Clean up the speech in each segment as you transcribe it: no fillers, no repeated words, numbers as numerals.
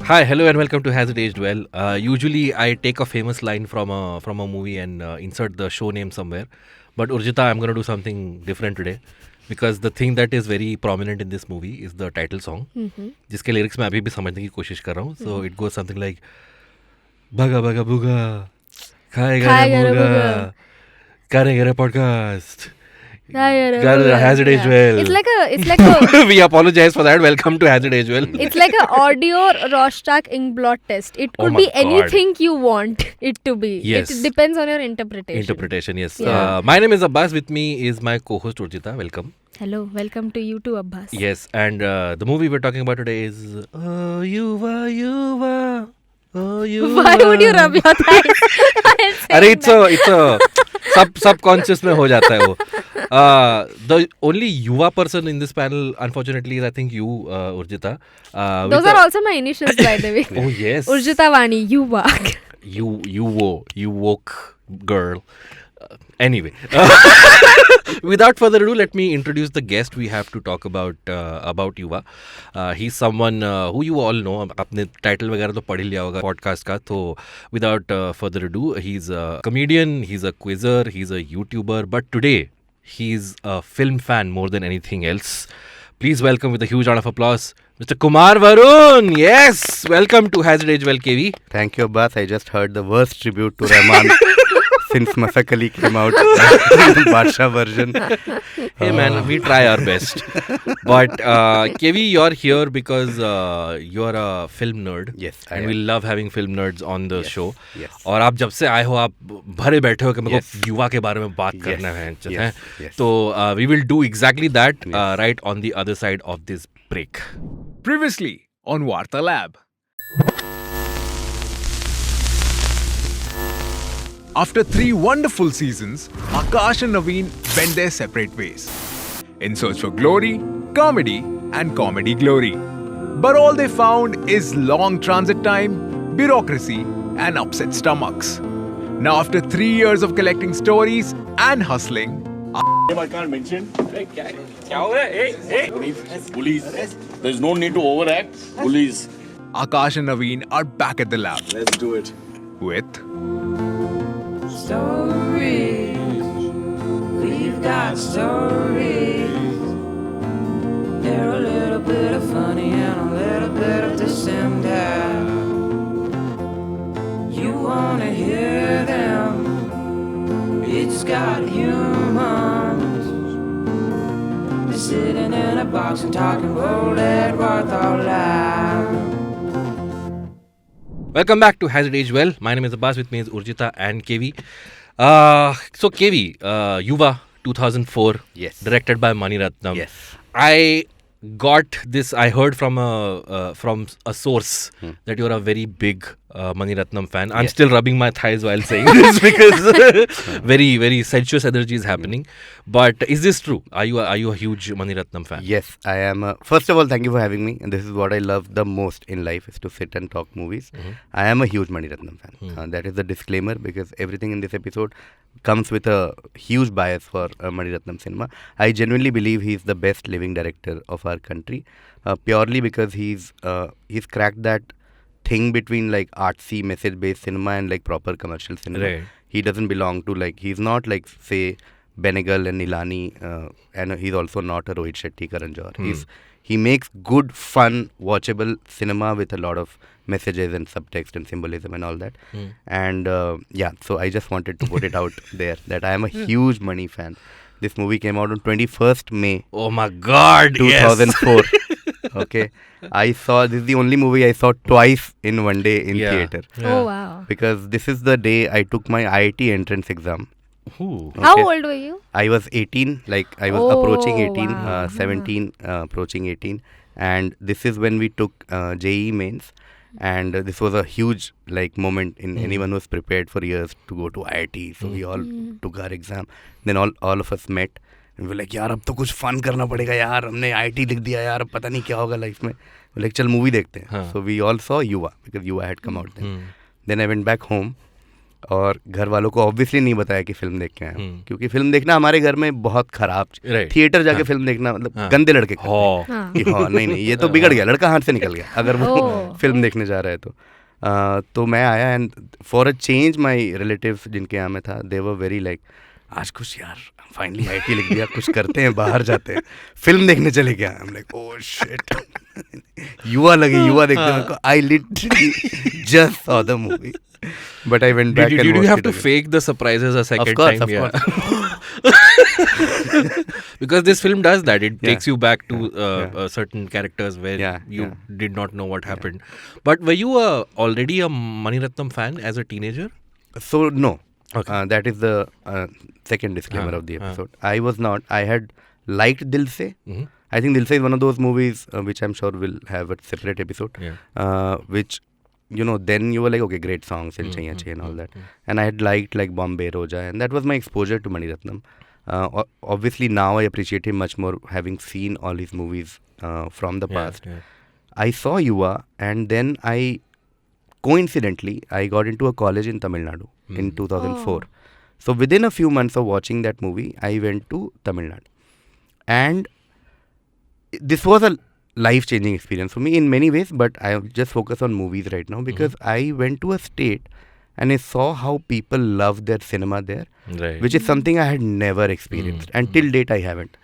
Hi, hello, and welcome to Has It Aged Well. Usually, I take a famous line from a movie and insert the show name somewhere. But Urjita, I'm going to do something different today because the thing that is very prominent in this movie is the title song, जिसके lyrics मैं अभी भी समझने की कोशिश कर रहा हूँ. So it goes something like Bhaga Bhaga Bhuga, खाएगा रे मुर्गा, करेंगे रे podcast. Has It Aged Well. It's like a We apologize for that. Welcome to Has It Aged Well. it's like a audio Rorschach ink blot test. It could my be God. anything you want it to be. Yes. It depends on your interpretation. Interpretation, yes. Yeah. My name is Abbas. With me is my co-host Urjita. Welcome. Hello, welcome to you too, Abbas. Yes, and the movie we're talking about today is Yuva, Yuva, oh Yuva. Why would you rub your thighs? अरे it's a subconscious में हो जाता है वो. The only Yuva person in this panel, unfortunately, is I think you, Urjita. Those are also my initials, by the way. Oh yes. Urjita Vani, Yuva. You woke girl. Anyway, without further ado, let me introduce the guest we have to talk about Yuva. He's someone who you all know. आपने title वगैरह तो पढ़ ही लिया होगा podcast का. तो without further ado, he's a comedian, he's a quizzer, he's a YouTuber. But today, he's a film fan more than anything else. Please welcome with a huge round of applause, Mr. Kumar Varun. Yes, welcome to Has It Aged Well, KV. Thank you, Abbas. I just heard the worst tribute to Rahman since Masakali came out, Badshah version. Hey man, we try our best. But KV, you're here because you're a film nerd. Yes, I and am. we love having film nerds on the show. Yes. और आप जब से आए हो आप भरे बैठे हो कि मेरे Yes. को युवा के बारे में बात करना है. Yes. Yes. तो we will do exactly that Yes. right on the other side of this break. Previously on Varta Lab. After 3 wonderful seasons, Akash and Naveen went their separate ways in search for glory, comedy, and comedy glory. But all they found is long transit time, bureaucracy, and upset stomachs. Now, after 3 years of collecting stories and hustling, I can't mention. Bullies. There's no need to overact. Bullies. Akash and Naveen are back at the lab Let's do it. with Stories, we've got stories. They're a little bit of funny and a little bit of dissenter. You wanna hear them? It's got humans. They're sitting in a box and talking roll at Warthog Live. Welcome back to Has It Aged Well. My name is Abbas. With me is Urjita and KV. So KV, Yuva 2004, Yes. directed by Mani Ratnam. Yes. I got this. I heard from a source that you're a very big Mani Ratnam fan. I'm Yes. still rubbing my thighs while saying this because very very sensuous energy is happening. But is this true? Are you a huge Mani Ratnam fan? Yes, I am. First of all, thank you for having me. And this is what I love the most in life, is to sit and talk movies. I am a huge Mani Ratnam fan. That is the disclaimer, because everything in this episode comes with a huge bias for Mani Ratnam cinema. I genuinely believe he's the best living director of our country, purely because he's cracked that thing between like artsy message-based cinema and like proper commercial cinema. Right. He doesn't belong to, like, he's not like, say, Benegal and Nilani, and he's also not a Rohit Shetty, Karan Johar. He makes good, fun, watchable cinema with a lot of messages and subtext and symbolism and all that. And so I just wanted to put it out there that I am a huge Mani fan. This movie came out on 21st May Oh my God! 2004. Okay, this is the only movie I saw twice in one day in Yeah. theatre. Yeah. Oh, wow. Because this is the day I took my IIT entrance exam. Ooh. How Okay. old were you? I was 18, like I was Oh, approaching 18, wow. 17, approaching 18. And this is when we took JEE mains. And this was a huge like moment in anyone who's prepared for years to go to IIT. So we all took our exam. Then all of us met. And we were like, यार अब तो कुछ fun करना पड़ेगा यार, हमने IIT लिख दिया यार, अब पता नहीं क्या होगा life में. We're like, चल movie देखते हैं. हाँ. So we all saw Yuva, because Yuva had come out then. Then I went back home. और घर वालों को ऑब्वियसली नहीं बताया कि फिल्म देख के आया हूँ, क्योंकि फिल्म देखना हमारे घर में बहुत खराब, थिएटर जाके फिल्म देखना मतलब गंदे लड़के करते हैं कि हाँ नहीं ये तो बिगड़ गया, लड़का हाथ से निकल गया अगर वो फिल्म देखने जा रहा है तो मैं आया and for a change my relatives जिनके यहाँ में था, दे वर वेरी लाइक आज कुछ यार फाइनली आईटी लिख दिया, कुछ करते हैं, बाहर जाते हैं, फिल्म देखने चले गया। I am like oh shit, युवा लगी, युवा देखते मेरे को, I literally just saw the movie but I went back and did you watched have it to again. fake the surprises a second Of course, time? of course. Because this film does that. It takes you back to certain characters where you did not know what happened. But were you already a Mani Ratnam fan as a teenager? So no. Okay. That is the second disclaimer of the episode. I was not. I had liked Dil Se. I think Dil Se is one of those movies which I'm sure will have a separate episode. Which, you know, then you were like, okay, great songs and Chaiya Chai and all that. And I had liked like Bombay Roja, and that was my exposure to Mani Ratnam. Obviously now I appreciate him much more, having seen all his movies from the past. I saw Yuva, and then coincidentally I got into a college in Tamil Nadu in 2004. So within a few months of watching that movie, I went to Tamil Nadu. And this was a life-changing experience for me in many ways, but I just focus on movies right now because I went to a state and I saw how people love their cinema there, which is something I had never experienced, and till date I haven't.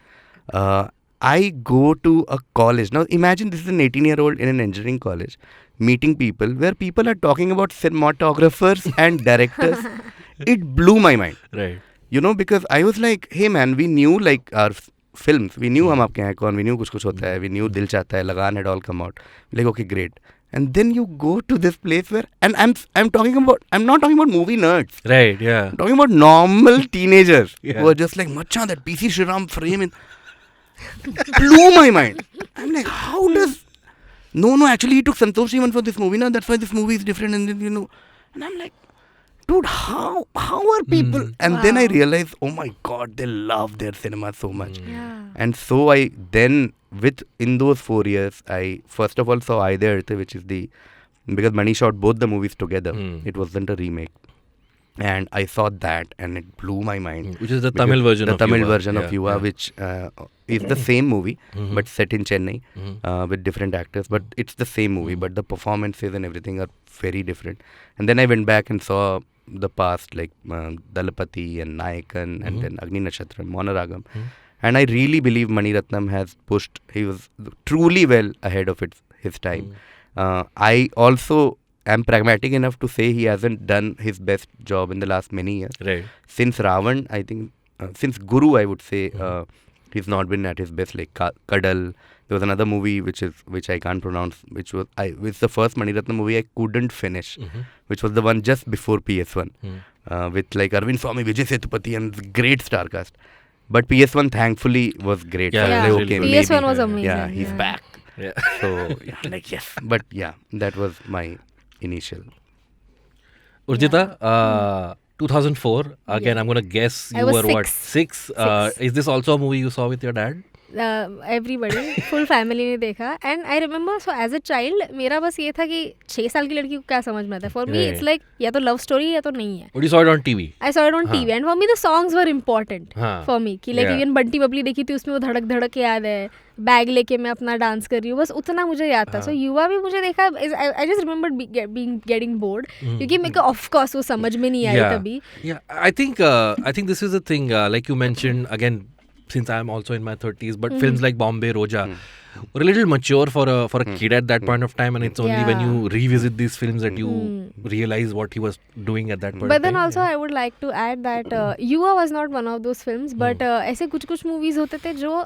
I go to a college. Now imagine this is an 18-year-old in an engineering college meeting people where people are talking about cinematographers and directors. It blew my mind. Right. You know, because I was like, hey man, we knew like our films, we knew हम आपके हैं कौन, we knew कुछ होता है, we knew दिल चाहता है, लगान had all come out. Like, okay, great. And then you go to this place where, and I'm not talking about movie nerds. Right, yeah. I'm talking about normal teenagers who are just like, Macha, that PC Shriram frame blew my mind. I'm like, how does, no, actually he took Santosh even for this movie, now that's why this movie is different, and then, you know, and I'm like, dude, how are people? And then I realized, oh my God, they love their cinema so much. And so I then, in those 4 years, I first of all saw Aide Arte, which is because Mani shot both the movies together. It wasn't a remake. And I saw that and it blew my mind. Which is the Tamil version of Yuva. The Tamil version of Yuva, which is the same movie, but set in Chennai with different actors. But it's the same movie, but the performances and everything are very different. And then I went back and saw the past, like Dalapati and Nayakan and then Agni Nakshatram, Monaragam. And I really believe Mani Ratnam has pushed, he was truly well ahead of his time. I also am pragmatic enough to say he hasn't done his best job in the last many years. Right. Since Ravan, I think, since Guru, I would say, he's not been at his best. Like Kadal, there was another movie which I can't pronounce, which was the first Mani Ratnam movie I couldn't finish, which was the one just before PS1, with like Arvind Swamy, Vijay Sethupathi, and great star cast. But PS1 thankfully was great. Yeah, So I was like, okay, PS1 maybe, was amazing. yeah, he's Yeah. back. Yeah. So yeah, like yes, but yeah, that was my initial. Urjita, 2004. Again, I'm gonna guess you I was were what, 6. 6? Is this also a movie you saw with your dad? Everybody full family ने देखा and I remember so as a child मेरा बस ये था कि 6 साल की लड़की को क्या समझ में आता है फॉर मी इट्स लाइक या तो लव स्टोरी या तो नहीं है But you saw it on TV. I saw it on TV and for me the songs were important हाँ. फॉर मी कि like Yeah. Even Bunty Babli देखी थी उसमें वो धड़क धड़क याद है बैग लेके मैं अपना डांस कर रही हूँ बस उतना मुझे याद था सो युवा भी मुझे देखा I just remember being getting bored क्योंकि मेरे को ऑफ कोर्स वो समझ में नहीं आई तभी Yeah, I think this is the thing. Like you mentioned again, since I am also in my 30s, but films like Bombay Roja were a little mature for a kid at that point of time, and it's only when you revisit these films that you realize what he was doing at that point. But of then time. also I would like to add that Yuva was not one of those films, but ऐसे कुछ movies होते थे जो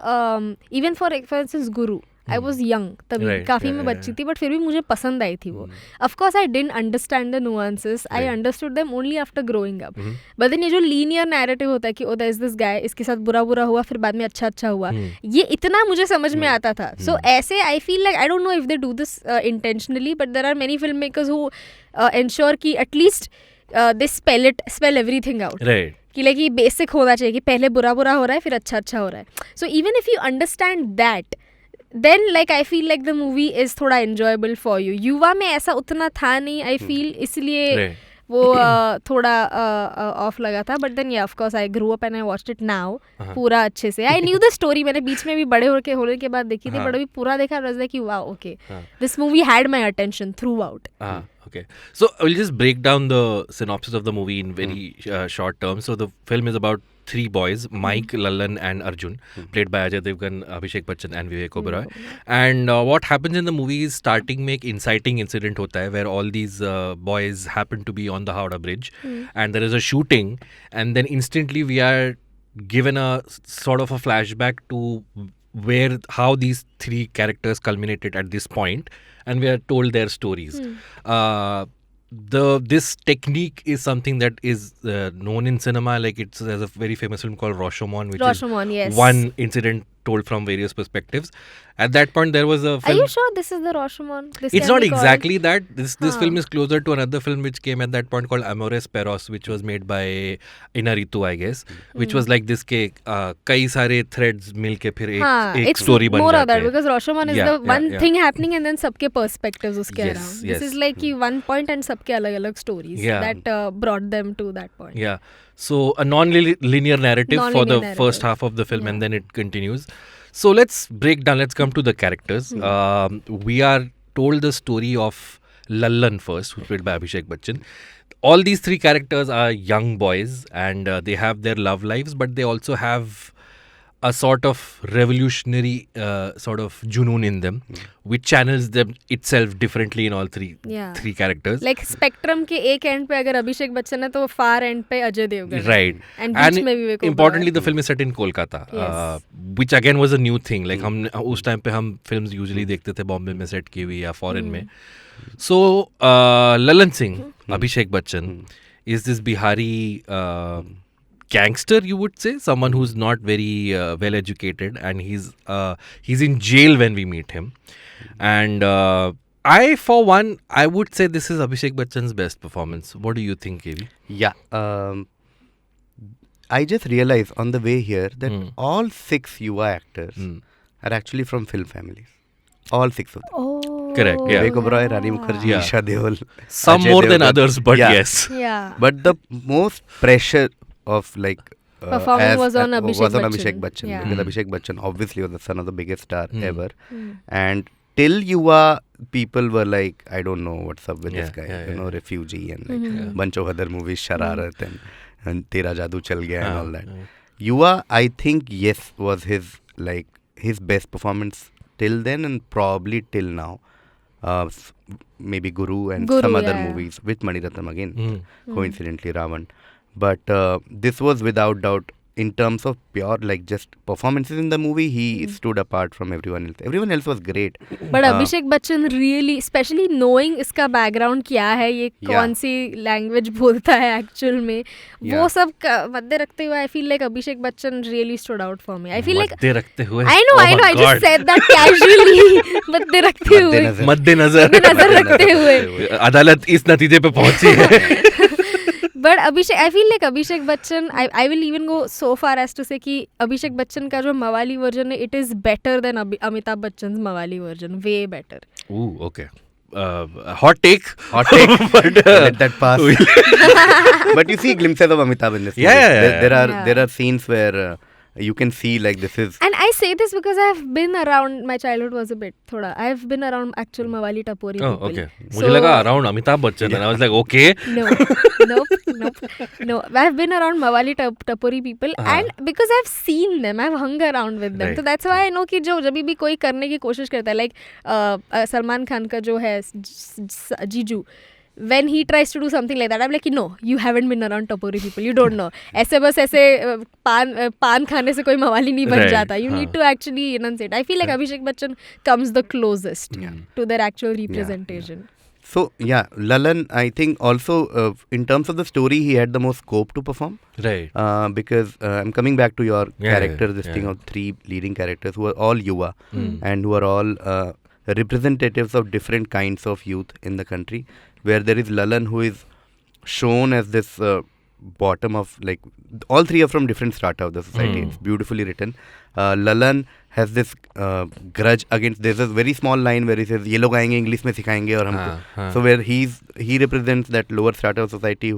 even for instance Guru. I was young तभी काफ़ी मैं बच्ची थी बट फिर भी मुझे पसंद आई थी वो of course I didn't understand the nuances I understood them only after growing up but then ये जो लीनियर नैरेटिव होता है कि oh there is this guy इसके साथ बुरा हुआ फिर बाद में अच्छा हुआ ये इतना मुझे समझ में आता था सो ऐसे I feel like I don't know if they do this intentionally but there are many film makers who ensure कि at least they spell everything out कि लाइक ये बेसिक होना चाहिए कि पहले बुरा हो रहा है फिर अच्छा हो रहा है so even if you understand that then like I feel like the movie is थोड़ा enjoyable for you. युवा में ऐसा उतना था नहीं I feel इसलिए वो थोड़ा ऑफ लगा था, बट देन या of course I grew up and I watched it now पूरा अच्छे से. आई न्यू द स्टोरी, मैंने बीच में भी बड़े होने के बाद देखी थी, बट अभी पूरा देखा was like wow okay, this movie had my attention through out. Okay, so I'll just break down the synopsis of the movie in very short terms. So the film is about three boys, Mike, Lalan and Arjun, played by Ajay Devgan, Abhishek Bachchan and Vivek Oberoi. And what happens in the movie is starting में एक inciting incident होता है where all these boys happen to be on the Howrah Bridge and there is a shooting, and then instantly we are given a sort of a flashback to how these three characters culminated at this point, and we are told their stories. This technique is something that is known in cinema. Like there's a very famous film called Rashomon, which Rashomon, is yes. one incident told from various perspectives. At that point, there was a film. Are you sure this is the Rashomon? It's not exactly that. This film is closer to another film which came at that point called Amores Perros, which was made by Inaritu, I guess, which was like this के कई सारे threads मिलके फिर एक story बन more जाते of that हैं. because Rashomon is the one thing happening and then सबके perspectives उसके around. This is like कि one point and सबके अलग-अलग stories that brought them to that point. Yeah. So a non-linear narrative for the first half of the film, and then it continues. So let's break down. Let's come to the characters. We are told the story of Lallan first, who's played by Abhishek Bachchan. All these three characters are young boys, and they have their love lives, but they also have a sort of revolutionary sort of junoon in them, which channels them itself differently in all three characters. Like spectrum के एक end पे अगर अभिषेक बच्चन है तो far end पे Ajay Devgan. Right. And बीच में Vivek Oberoi. Importantly, the film is set in Kolkata, which again was a new thing. Like हम उस time पे हम films usually देखते थे बॉम्बे में set की हुई या foreign में. So Lalan Singh, Abhishek Bachchan, is this Bihari gangster, you would say, someone who's not very well educated, and he's in jail when we meet him. And I, for one, I would say this is Abhishek Bachchan's best performance. What do you think, Kevi? Yeah. I just realized on the way here that all 6 Yuva actors are actually from film families. All 6 of them. Oh. Correct. Yeah. Vivek Oberoi, Rani Mukherjee, Isha Deol. Some Ajay more than Devgan. others, but yes. Yeah. But the most pressure of like performing was on Abhishek Bachchan. Yeah. Because Abhishek Bachchan obviously was the son of the biggest star ever. And till Yuva, people were like, I don't know what's up with this guy. Refugee and like bunch of other movies, Shararat and Tera Jadoo Chal Gaya and all that. Yuva, I think, yes, was his best performance till then and probably till now. Maybe Guru and some other movies with Mani Ratnam again, coincidentally Ravan. But this was without doubt, in terms of pure just performances in the movie, he stood apart from everyone else. Everyone else was great. But Abhishek Bachchan really, especially knowing इसका background क्या है, ये कौन सी language बोलता है actual में, वो सब मद्दे रखते हुए, I feel like Abhishek Bachchan really stood out for me. I feel like मद्दे रखते हुए. I know, I just said that casually. मद्दे रखते हुए. मद्देनजर रखते हुए. अदालत इस नतीजे पे पहुंची है. But I feel like Abhishek Bachchan, I will even go so far as to say कि Abhishek Bachchan का जो मवाली version है, it is better than Amitabh Bachchan's मवाली version, way better. Ooh, okay. Hot take. But let that pass. But you see glimpses of Amitabh in this movie. There are scenes where you can see like this is. And I say this because I've been around, my childhood was a bit thoda. I've been around actual Mawali Tapori people. Oh, okay. मुझे लगा around Amitabh Bachchan and I was like, okay. No. I've been around Mawali Tapori people and because I've seen them, I've hung around with them. Right. So that's why I know कि जब भी कोई करने की कोशिश करता है, like Salman Khan का जो है जीजू, when he tries to do something like that, I'm like, no, you haven't been around Tapori people, you don't know. ऐसे बस ऐसे पान खाने से कोई मवाली नहीं बन जाता. You need to actually enunciate. I feel like Abhishek Bachchan comes the closest to their actual representation. So, Lalan, I think also in terms of the story, he had the most scope to perform. Right. Because I'm coming back to your characters, this thing of 3 leading characters who are all Yuva and who are all representatives of different kinds of youth in the country. Where there is Lalan, who is shown as this bottom of all 3 are from different strata of the society. It's beautifully written. Lalan has this grudge against. There's a very small line where he says, "ये लोग आएंगे English में सिखाएंगे और हमको." So where he represents that lower strata of society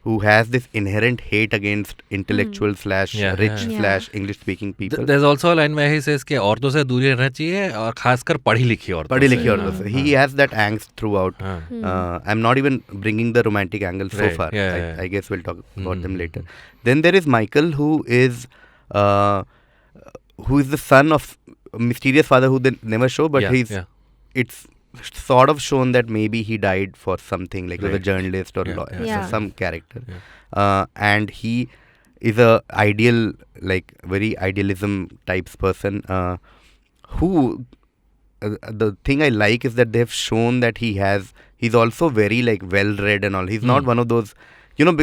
who has this inherent hate against intellectual slash rich slash English speaking people. There's also a line where he says कि औरतों से दूरी रहना चाहिए और खासकर पढ़ी लिखी औरतों से. He has that angst throughout. I'm not even bringing the romantic angle so far. I guess we'll talk about them later. Then there is Michael, who is the son of a mysterious father who they never show, but it's sort of shown that maybe he died for something, like as a journalist or lawyer, some character. And he is a ideal, like very idealism types person, who the thing I like is that they've shown that he's also very like well read and all. He's not one of those,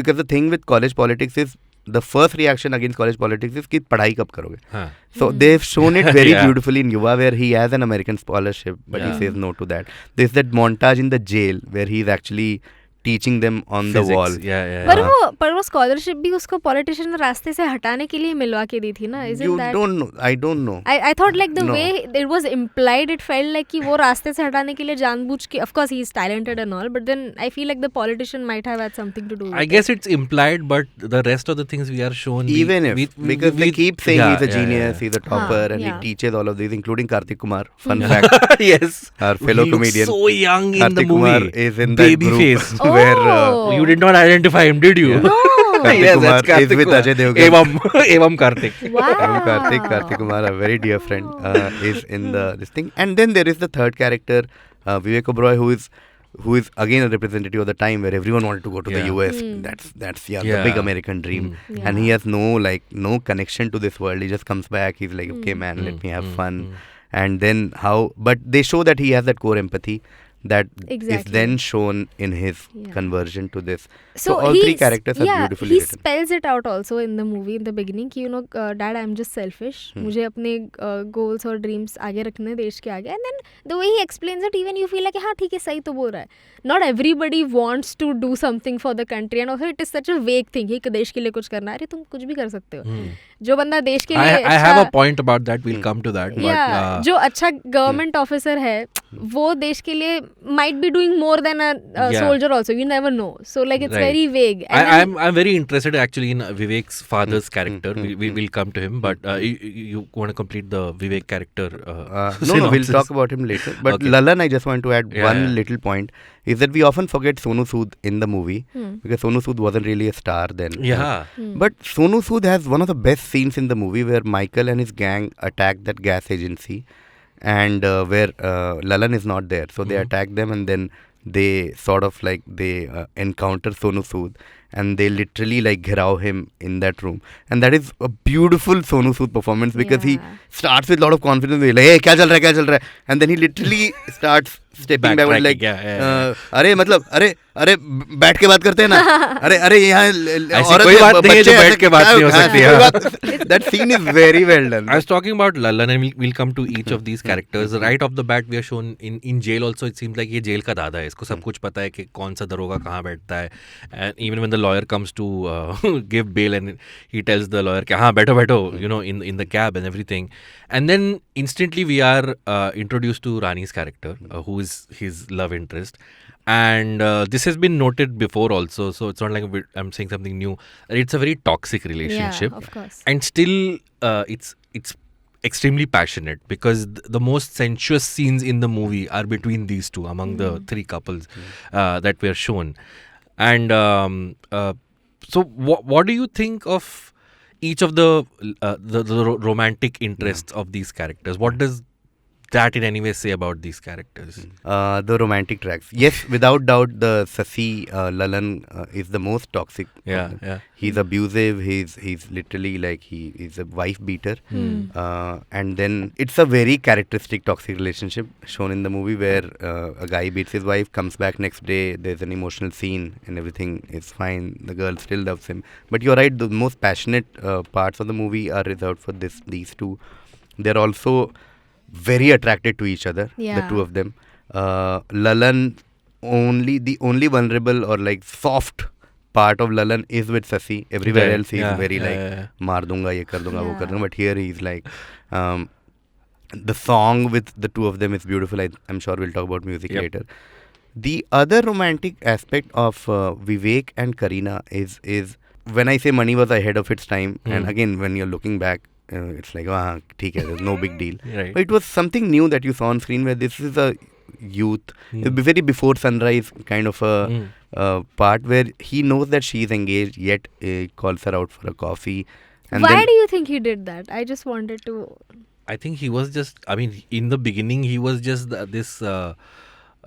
because the thing with college politics is the first reaction against college politics is कि पढ़ाई कब करोगे. So they've shown it very beautifully in Yuva, where he has an American scholarship, but he says no to that. There's that montage in the jail where he's actually teaching them on the wall. पर वो scholarship भी उसको politician रास्ते से हटाने के लिए मिलवा के दी थी ना. You don't know. I don't know. I thought like the way it was implied, it felt like कि वो रास्ते से हटाने के लिए जानबूझ के, of course he is talented and all, but then I feel like the politician might have had something to do with I guess it's implied, but the rest of the things we are shown, because they keep saying he's a genius, he's a topper, and he teaches all of these, including Kartik Kumar. Fun fact. Yes. Our fellow comedian. So young in the Kartik movie. Kumar is in that group. Face. Where you did not identify him, did you? No. Kartik Kumar is with Ajay Devgan. Evam Kartik. Wow. Kartik Kumar, a very dear friend, is in this thing. And then there is the third character, Vivek Oberoi, who is again a representative of the time where everyone wanted to go to the US. That's the big American dream. And he has no connection to this world. He just comes back. He's like, okay, man, let me have fun. And then but they show that he has that core empathy that is then shown in his conversion to this. So all three characters are beautifully he written. spells it out also in the movie in the beginning कि dad, I'm just selfish. मुझे अपने goals और dreams आगे रखने देश के आगे. And then the way he explains it, even you feel like हाँ ठीक है सही तो बोल रहा है. Not everybody wants to do something for the country, and also it is such a vague thing कि देश के लिए कुछ करना है. अरे तुम कुछ भी कर सकते हो. जो बंदा देश के लिए I have a point about that. We'll come to that. But, जो अच्छा government officer है, वो देश के लिए might be doing more than a soldier also. You never know. So like it's very vague. I'm very interested actually in Vivek's father's character. We will come to him, but you want to complete the Vivek character? No, we'll talk about him later. But Lalan, I just want to add one little point, is that we often forget Sonu Sood in the movie because Sonu Sood wasn't really a star then. But Sonu Sood has one of the best scenes in the movie where Michael and his gang attack that gas agency, and where Lalan is not there. So they attack them, and then they sort of like encounter Sonu Sood, and they literally like ghirao him in that room. And that is a beautiful Sonu Sood performance because he starts with a lot of confidence. He's like, hey, kya chal raha hai? And then he literally starts stepping back, like, अरे मतलब अरे बैठ के बात करते हैं ना, अरे यहाँ कोई बात नहीं है जो बैठ के बात नहीं हो सकती है. That scene is very well done. I was talking about Lalan, and we'll come to each of these characters. Right off the bat, we are shown in jail also. It seems like ये jail का दादा है. इसको सब कुछ पता है कि कौन सा दरोगा कहाँ बैठता है. And even when the lawyer comes to give bail, and he tells the lawyer कि हाँ बैठो, in the cab and everything. And then instantly we are introduced to Rani's character, who is his love interest. And this has been noted before also, so it's not like I'm saying something new. It's a very toxic relationship. Yeah, of course. And still it's extremely passionate, because the most sensuous scenes in the movie are between these two, among the three couples that were shown. And so what do you think of each of the romantic interests of these characters? What does that in any way say about these characters? The romantic tracks. Yes, without doubt, the Sasi Lalan is the most toxic. He's abusive. He's literally like he's a wife beater. And then it's a very characteristic toxic relationship shown in the movie where a guy beats his wife, comes back next day, there's an emotional scene and everything is fine. The girl still loves him. But you're right, the most passionate parts of the movie are reserved for these two. They're also very attracted to each other, the two of them. Lalan, the only vulnerable or like soft part of Lalan is with Sasi. Everywhere else he's very like maar dunga, ye kar dunga, wo kar dunga. But here he's like The song with the two of them is beautiful. I'm sure we'll talk about music Yep. later. The other romantic aspect of Vivek and Kareena is when I say Mani was ahead of its time, and again when you're looking back, it's like, theek hai, there's no big deal. Right. But it was something new that you saw on screen where this is a youth, very before sunrise kind of a part where he knows that she is engaged, yet calls her out for a coffee. And Why then, do you think he did that? I just wanted to. I think he was just, I mean, in the beginning he was just this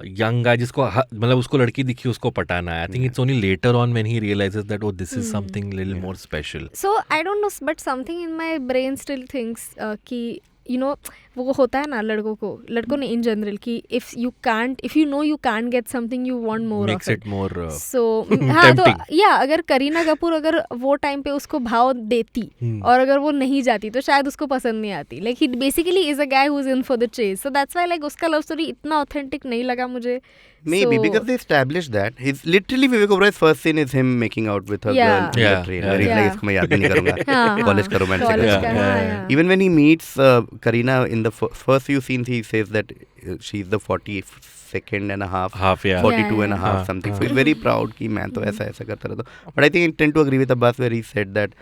young guy जिसको मतलब उसको लड़की दिखी उसको पटाना है. I think it's only later on when he realizes that, oh, this is something little more special. So I don't know, but something in my brain still thinks कि वो होता है ना लड़कों ने in general कि if you know you can't get something, you want more Makes of it more so हाँ तो tempting. अगर करीना कपूर अगर वो टाइम पे उसको भाव देती और अगर वो नहीं जाती तो शायद उसको पसंद नहीं आती. Like he basically is a guy who's in for the chase, so that's why like उसका love story इतना authentic नहीं लगा मुझे. maybe So- because they established that his literally Vivek Oberoi's first scene is him making out with a Yeah. girl in Yeah, the train. yeah, Where he's like, yeah. इसको मैं याद भी नहीं करूँगा. हाँ, College का romance college का. का, हाँ, yeah. Even when he meets Kareena in the first few scenes, he says that she's the 42nd and a half, half, yeah. 42 and a Yeah, half yeah. something. So he's very proud कि मैं तो ऐसा करता रहता हूँ. But I think I tend to agree with Abbas where he said that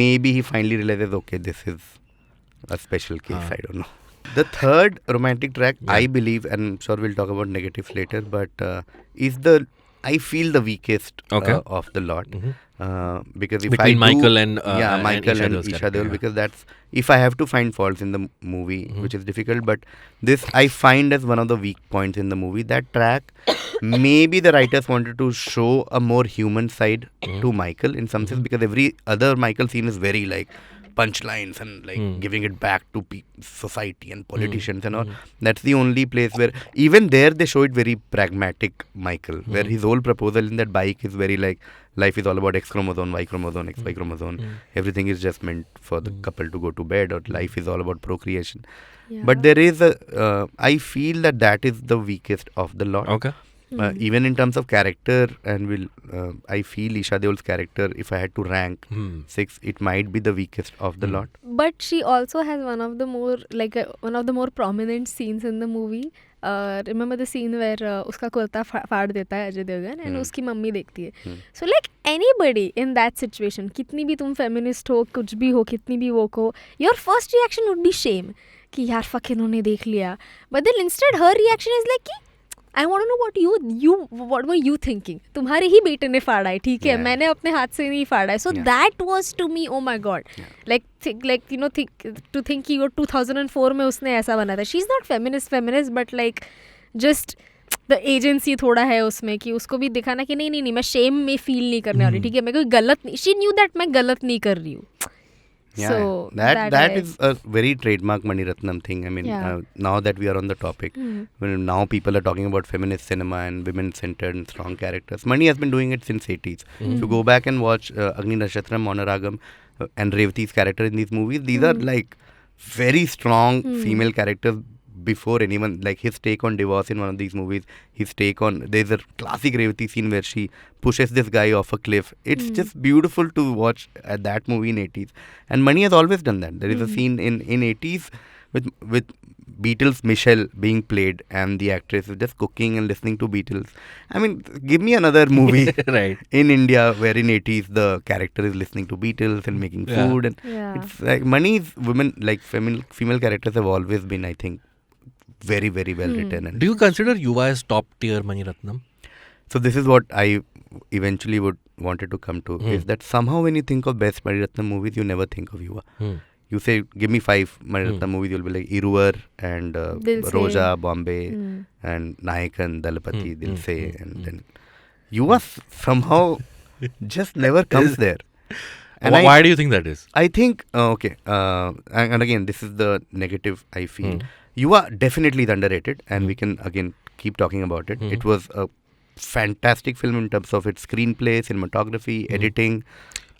maybe he finally realizes, okay, this is a special case. I don't know. The third romantic track, I believe, and I'm sure we'll talk about negatives later, but is I feel the weakest Okay. of the lot. Because if Between I Michael do, and Michael and Isha Deol's Isha character, Deol, yeah. because that's if I have to find faults in the movie, which is difficult, but this I find as one of the weak points in the movie. That track, maybe the writers wanted to show a more human side to Michael in some sense, because every other Michael scene is very like punchlines and like giving it back to society and politicians and all. That's the only place where even there they show it very pragmatic Michael, where his whole proposal in that bike is very like life is all about X chromosome, Y chromosome, XY chromosome. Everything is just meant for the couple to go to bed, or life is all about procreation. Yeah. But there is I feel that is the weakest of the lot. Okay. Even in terms of character, and I feel Isha Deol's character, if I had to rank 6, it might be the weakest of the lot. But she also has one of the more prominent scenes in the movie. Remember the scene where उसका कुर्ता फाड़ देता है Ajay Devgan and उसकी mummy देखती है. So like anybody in that situation, कितनी भी तुम feminist हो, कुछ भी हो, कितनी भी woke हो, your first reaction would be shame कि यार fuck इन्होंने देख लिया. But then instead her reaction is like कि I want to know what were you thinking? तुम्हारे ही बेटे ने फाड़ा है, ठीक है, Yeah. मैंने अपने हाथ से नहीं फाड़ा है. So Yeah. that was to me, oh my god. Like to think कि वो 2004 में उसने ऐसा बना था. She's not feminist, but like just the agency थोड़ा है उसमें कि उसको भी दिखाना कि नहीं मैं shame में feel नहीं करने वाली, ठीक है, मैं कोई गलत नहीं. She knew that मैं गलत नहीं कर रही हूँ. Yeah, So that is a very trademark Mani Ratnam thing. I mean, Yeah. now that we are on the topic, when now people are talking about feminist cinema and women-centered and strong characters. Mani has been doing it since 80s. If you go back and watch Agni Nashatram, Monaragam, and Revati's character in these movies, these are like very strong female characters before anyone, like his take on divorce in one of these movies, his take on, there's a classic Revati scene where she pushes this guy off a cliff. It's just beautiful to watch that movie in 80s. And Mani has always done that. There is a scene in 80s with Beatles Michelle being played and the actress is just cooking and listening to Beatles. I mean, give me another movie Right. in India where in 80s the character is listening to Beatles and making food. And Yeah. it's like Mani's women, like female characters have always been, I think, very, very well written. And Do you consider Yuva as top tier Mani Ratnam? so this is what I eventually wanted to come to, is that somehow when you think of best Mani Ratnam movies, you never think of Yuva. You say, give me 5 Mani Ratnam movies, you'll be like Iruvar and Dil Se. Roja, Bombay, and Nayakan, Dalapati, Dil Se, and then Yuva somehow just never comes there. And Why do you think that is? I think, and again, this is the negative I feel. Yuva definitely is underrated, and we can again keep talking about it. It was a fantastic film in terms of its screenplay, cinematography, editing,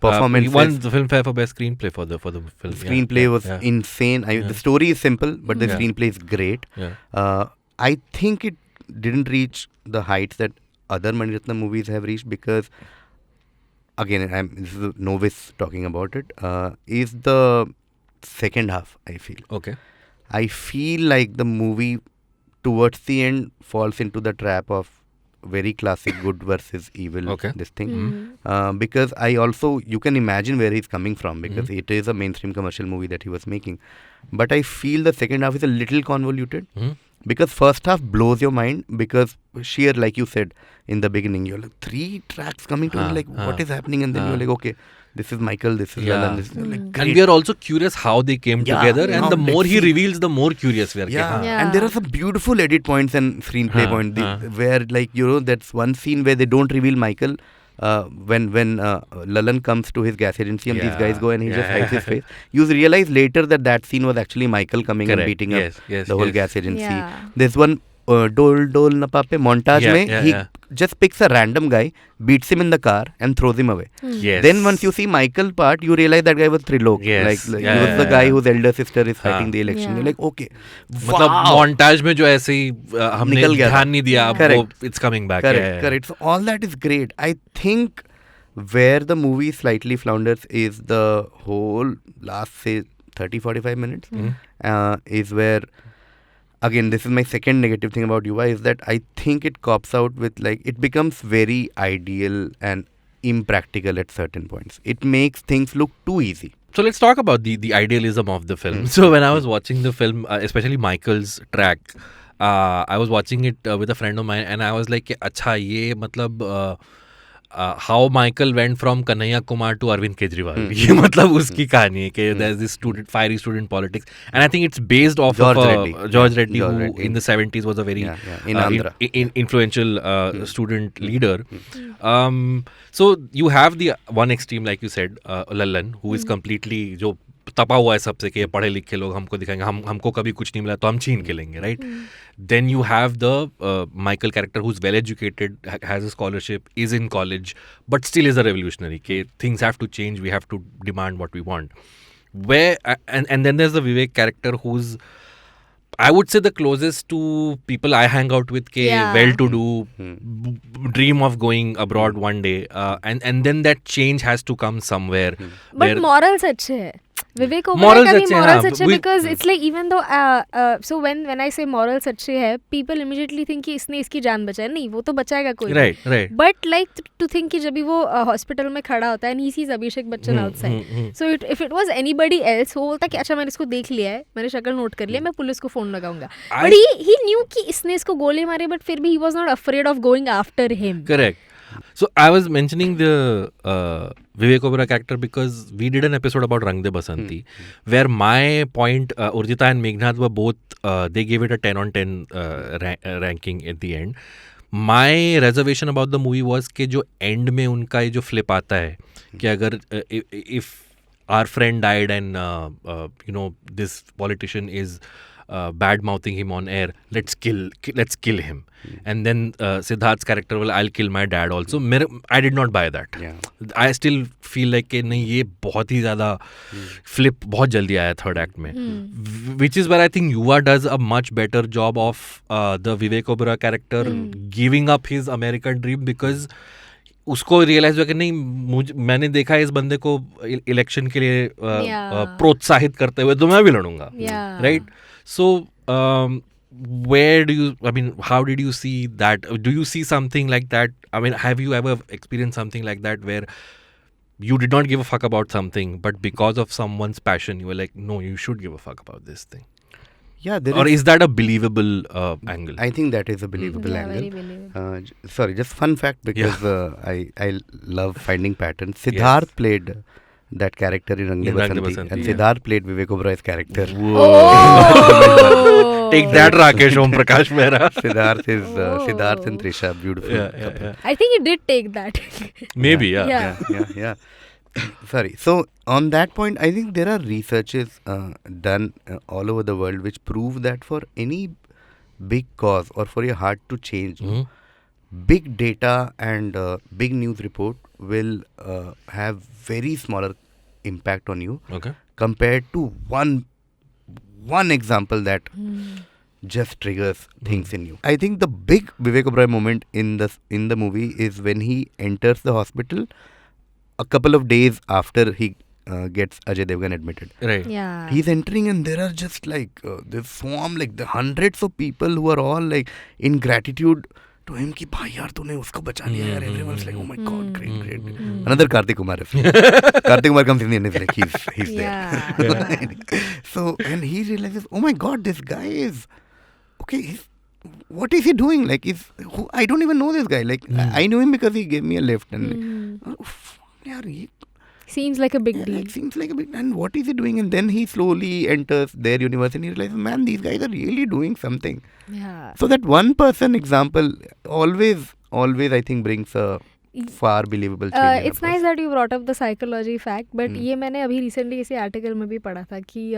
performances. He won the Filmfare for best screenplay for the film. Screenplay was insane. The story is simple, but the screenplay is great. Yeah. I think it didn't reach the heights that other Mani Ratnam movies have reached because, again, this is a novice talking about it, is the second half, I feel. Okay. I feel like the movie towards the end falls into the trap of very classic good versus evil. Okay. This thing, because I also, you can imagine where he's coming from, because it is a mainstream commercial movie that he was making, but I feel the second half is a little convoluted. Because first half blows your mind, because sheer, like you said in the beginning, you're like 3 tracks coming to like what is happening, and then you're like, okay, this is Michael, this is Lalan, this is like, And great. we are also curious how they came together, and now the more let's he see. reveals, the more curious we are. Yeah. And there are some beautiful edit points and screenplay points where, like, you know, that's one scene where they don't reveal Michael. When Lalan comes to his gas agency and these guys go and he just hides his face. You realize later that scene was actually Michael coming and beating up the whole gas agency. Yeah. There's one Dol Napape montage mein he just picks a random guy, beats him in the car and throws him away. Yes. Then once you see Michael part, you realize that guy was Trilok. Yes. Like he was the guy whose elder sister is fighting the election. Yeah. You're like, okay, मतलब wow. montage में जो ऐसे ही हमने निकल गया था. ध्यान नहीं दिया, Correct. वो it's coming back. Correct, correct. So all that is great. I think where the movie slightly flounders is the whole last, say, 30-45 minutes is where, again, this is my second negative thing about Yuva, is that I think it cops out with, like, it becomes very ideal and impractical at certain points. It makes things look too easy. So let's talk about the idealism of the film. So when I was watching the film, especially Michael's track, I was watching it with a friend of mine, and I was like, अच्छा ये मतलब how Michael went from Kanhaiya Kumar to Arvind Kejriwal. ये मतलब उसकी कहानी है कि there's this fiery student politics, and I think it's based off George of Reddy. George Reddy, George who Reddy. in the 70s was a very in Andhra. influential student leader. So you have the one extreme, like you said, Lalan, who is completely जो तपा हुआ है सबसे कि पढ़े लिखे लोग हमको दिखाएंगे, हमको कभी कुछ नहीं मिला तो हम छीन के लेंगे, right? Then you have the Michael character who's well educated, has a scholarship, is in college, but still is a revolutionary. Okay, things have to change. We have to demand what we want. And then there's the Vivek character who's, I would say, the closest to people I hang out with, well-to-do, dream of going abroad one day, and then that change has to come somewhere. But morals अच्छे हैं. Vivek Morals Oberoi का भी अच्छे हैं, morals हाँ, अच्छे, we- because it's like, even though so when I say morals अच्छे हैं, people immediately think कि इसने इसकी जान बचाई. नहीं, वो तो बचाएगा कोई. Right. But like to think कि जब भी वो hospital में खड़ा होता है and he sees Abhishek Bachchan outside. So if it was anybody else, वो बोलता कि अच्छा मैंने इसको देख लिया है, मैंने शक्ल नोट कर लिया, मैं पुलिस को फोन लगाऊंगा. But he knew कि इसने इसको गोली मारी, but फिर भी he was not afraid of going after him. Correct. So I was mentioning the Vivek Oberoi character because we did an episode about Rang De Basanti, where my point, Urjita and Meghnad were both, they gave it a 10 on 10 ranking at the end. My reservation about the movie was कि जो end में उनका ये जो flip आता है कि अगर if our friend died and you know, this politician is bad mouthing him on air, let's kill him. And then Siddharth's character, well, I'll kill my dad also. I did not buy that. Yeah. I still feel like कि नहीं, ये बहुत ही ज़्यादा flip बहुत जल्दी आया third act में. Which is where I think Yuva does a much better job of the Vivek Oberoi character giving up his American dream, because उसको रियलाइज हुआ कि नहीं, मैंने देखा है इस बंदे को इलेक्शन के लिए प्रोत्साहित करते हुए, तो मैं भी लड़ूंगा, right? So where do you, I mean, how did you see that? Do you see something like that? I mean, have you ever experienced something like that where you did not give a fuck about something, but because of someone's passion, you were like, no, you should give a fuck about this thing? Yeah, Or is that a believable angle? I think that is a believable Yeah, angle. very believable. Sorry, just fun fact, because I love finding patterns. Siddharth played that character in Rang De Basanti, and Siddharth played Vivek Oberoi's character. Oh! Take that, Rakesh Om Prakash Mehra. Siddharth and Trisha, beautiful couple. I think he did take that. Maybe, yeah. Yeah. Sorry. So on that point, I think there are researches done all over the world which prove that for any big cause or for your heart to change, big data and big news report will have very smaller impact on you compared to one example that just triggers things in you. I think the big Vivek Oberoi moment in the movie is when he enters the hospital a couple of days after he gets Ajay Devgan admitted. Right. Yeah. He's entering and there are just like this swarm, like the hundreds of people who are all like in gratitude to him ki bhai yaar tune usko bacha liya yaar. Everyone's like, oh my god, great. Another Karthik Kumar reference. Karthik Kumar comes in and is like, he's Yeah. there. So, and he realizes, oh my god, this guy is, okay, what is he doing? Like, I don't even know this guy. Like, I knew him because he gave me a lift. And yaar, Seems like a big deal. it seems like a big, and what is he doing? And then he slowly enters their universe and he realizes, man, these guys are really doing something. Yeah. So that one person example always I think brings a far believable change. It's nice that you brought up the psychology fact, but ये मैंने अभी recently किसी article में भी पढ़ा था कि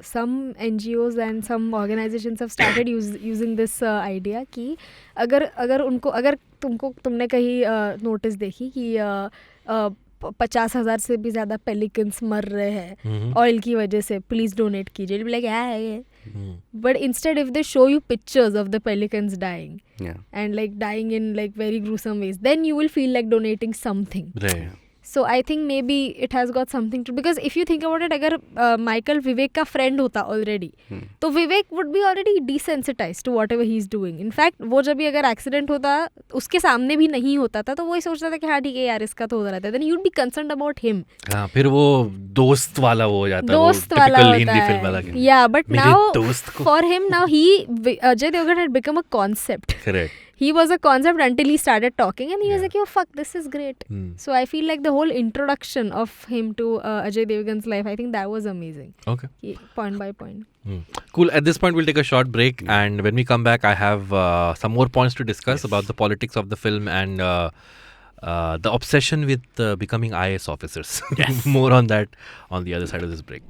some NGOs and some organizations have started using this idea कि अगर तुमने कहीं notice देखी कि 50,000 से भी ज़्यादा पेलिकन्स मर रहे हैं ऑयल की वजह से, प्लीज डोनेट कीजिए, लाइक क्या है ये. But instead if they show you pictures of the pelicans dying and like dying in like very gruesome ways, then you will feel like donating something. Right. So I think maybe it has got something to, because if you think about it, अगर Michael विवेक का friend होता already, तो विवेक would be already desensitized to whatever he is doing. In fact, वो जब भी अगर accident होता उसके सामने भी नहीं होता था तो वो ही सोचता था कि हाँ ठीक है यार इसका तो हो रहा था. Then you'd be concerned about him. हाँ, फिर वो दोस्त वाला हो जाता है, दोस्त वाला typical होता हिंदी है. फिल्म वाला. Yeah, but मेरे now दोस्त को. for him now Ajay Devgan had become a concept. Correct. He was a concept until he started talking and he was like, oh fuck, this is great. So I feel like the whole introduction of him to Ajay Devgan's life, I think that was amazing. Okay. Point by point. Cool. At this point, we'll take a short break, and when we come back, I have some more points to discuss about the politics of the film and the obsession with becoming IAS officers. More on that on the other side of this break.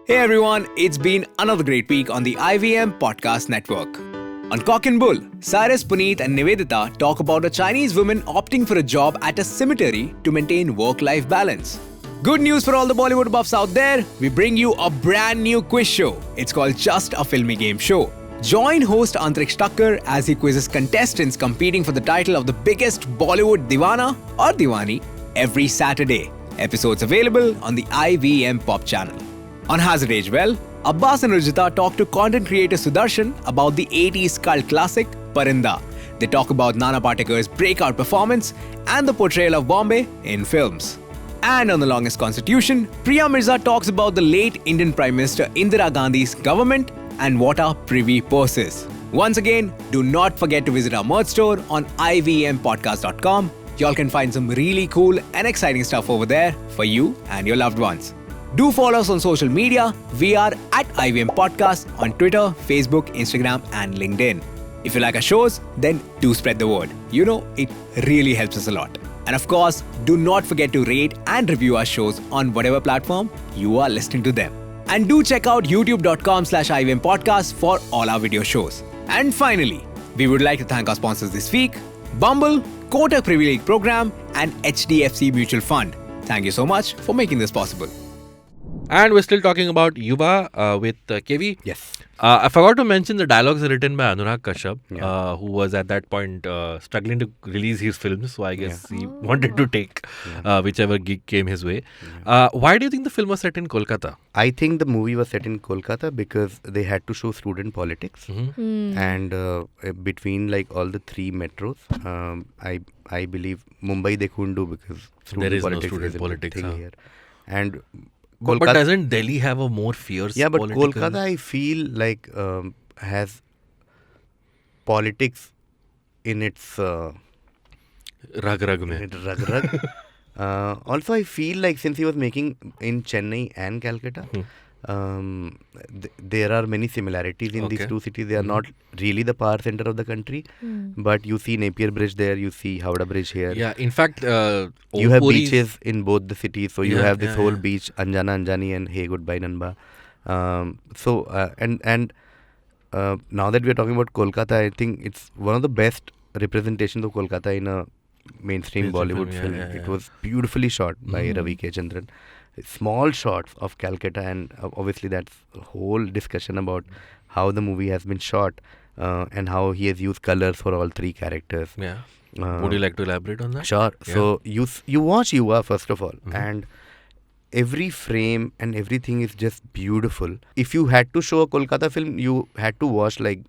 Hey everyone, it's been another great week on the IVM Podcast Network. On Cock and Bull, Cyrus, Puneet and Nivedita talk about a Chinese woman opting for a job at a cemetery to maintain work-life balance. Good news for all the Bollywood buffs out there, we bring you a brand new quiz show. It's called Just a Filmy Game Show. Join host Antriksh Thakkar as he quizzes contestants competing for the title of the biggest Bollywood Divana or Diwani every Saturday. Episodes available on the IVM Pop channel. On Has It Aged Well, Abbas and Urjita talk to content creator Sudarshan about the 80s cult classic Parinda. They talk about Nana Patekar's breakout performance and the portrayal of Bombay in films. And on The Longest Constitution, Priya Mirza talks about the late Indian Prime Minister Indira Gandhi's government and what are privy purses. Once again, do not forget to visit our merch store on ivmpodcast.com. Y'all can find some really cool and exciting stuff over there for you and your loved ones. Do follow us on social media. We are at IVM Podcast on Twitter, Facebook, Instagram and LinkedIn. If you like our shows, then do spread the word. You know, it really helps us a lot. And of course, do not forget to rate and review our shows on whatever platform you are listening to them. And do check out youtube.com/IVM Podcast for all our video shows. And finally, we would like to thank our sponsors this week, Bumble, Kotak Privy League Program and HDFC Mutual Fund. Thank you so much for making this possible. And we're still talking about Yuva with KV. Yes. I forgot to mention the dialogues written by Anurag Kashyap, who was at that point struggling to release his films. So I guess he wanted to take whichever gig came his way. Why do you think the film was set in Kolkata? I think the movie was set in Kolkata because they had to show student politics. And between like all the three metros, I believe Mumbai they couldn't do because There is no politics student is a big politics, thing huh? here. And But doesn't Delhi have a more fierce yeah, but political... Kolkata I feel like has politics in its Rag mein. rag. Also, I feel like since he was making in Chennai and Calcutta, there are many similarities in these two cities. They are not really the power center of the country, but you see Napier Bridge there, you see Howrah Bridge here. Yeah, in fact, you have beaches in both the cities. So you have this whole beach, Anjana Anjani and Hey Goodbye Nanba. And now that we are talking about Kolkata, I think it's one of the best representations of Kolkata in a mainstream Bollywood film. It was beautifully shot by Ravi K. Chandran. Small shots of Calcutta, and obviously that's a whole discussion about how the movie has been shot and how he has used colors for all three characters. Yeah. Would you like to elaborate on that? Sure. Yeah. So you watch Yuva first of all, and every frame and everything is just beautiful. If you had to show a Kolkata film, you had to watch like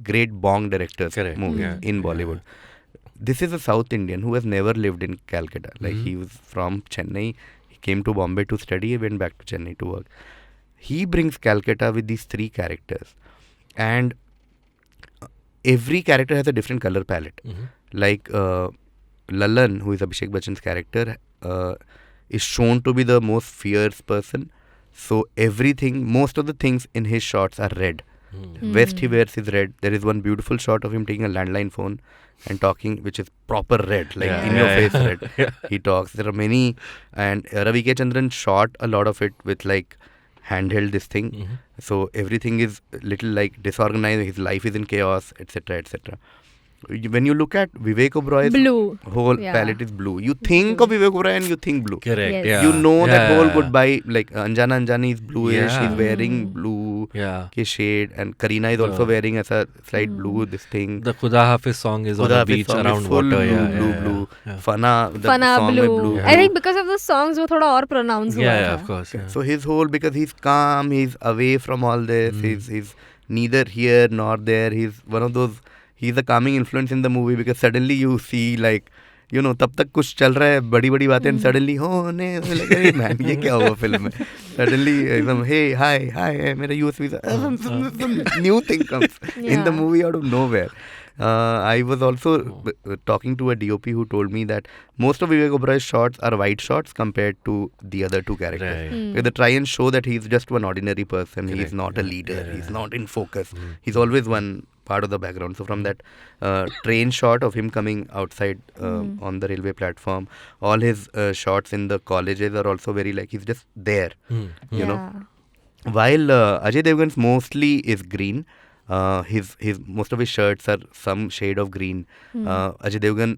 great bong directors movies in Bollywood. This is a South Indian who has never lived in Calcutta. Like he was from Chennai, he came to Bombay to study, he went back to Chennai to work. He brings Calcutta with these 3 characters, and every character has a different color palette. Like Lalan, who is Abhishek Bachchan's character, is shown to be the most fierce person. So most of the things in his shots are red. Vest he wears is red. There is one beautiful shot of him taking a landline phone and talking, which is proper red, like in your face red. He talks. There are many, and Ravi K. Chandran shot a lot of it with like handheld this thing. So everything is little like disorganized. His life is in chaos, etc., etc. When you look at Vivek Oberoi's whole palette is blue. You think of Vivek Oberoi and you think blue. Correct. Yes. Yeah. You know that whole goodbye, like Anjana Anjani is bluish. She's wearing blue shade, and Kareena is also wearing as a slight blue this thing. The Khuda Hafiz song is on the beach around water. Blue. Fana, the Fana song blue. with blue. I think because of the songs, वो थोड़ा और pronounce हुआ था. Of course. Yeah. So his whole, because he's calm, he's away from all this. He's neither here nor there. He's one of those. He's a calming influence in the movie, because suddenly you see like, you know, तब तक कुछ चल रहा है, बड़ी बातें, and suddenly होने like, hey man, ये क्या हुआ film में? Suddenly some hey hi मेरा US visa, some new thing comes in the movie out of nowhere. I was also talking to a DOP who told me that most of Vivek Oberoi's shots are wide shots compared to the other 2 characters. They try and show that he's just one ordinary person. He's not a leader. He's not in focus. He's always one part of the background. So from that train shot of him coming outside on the railway platform, all his shots in the colleges are also very like he's just there, you know. While Ajay Devgan's mostly is green, his most of his shirts are some shade of green. Ajay Devgan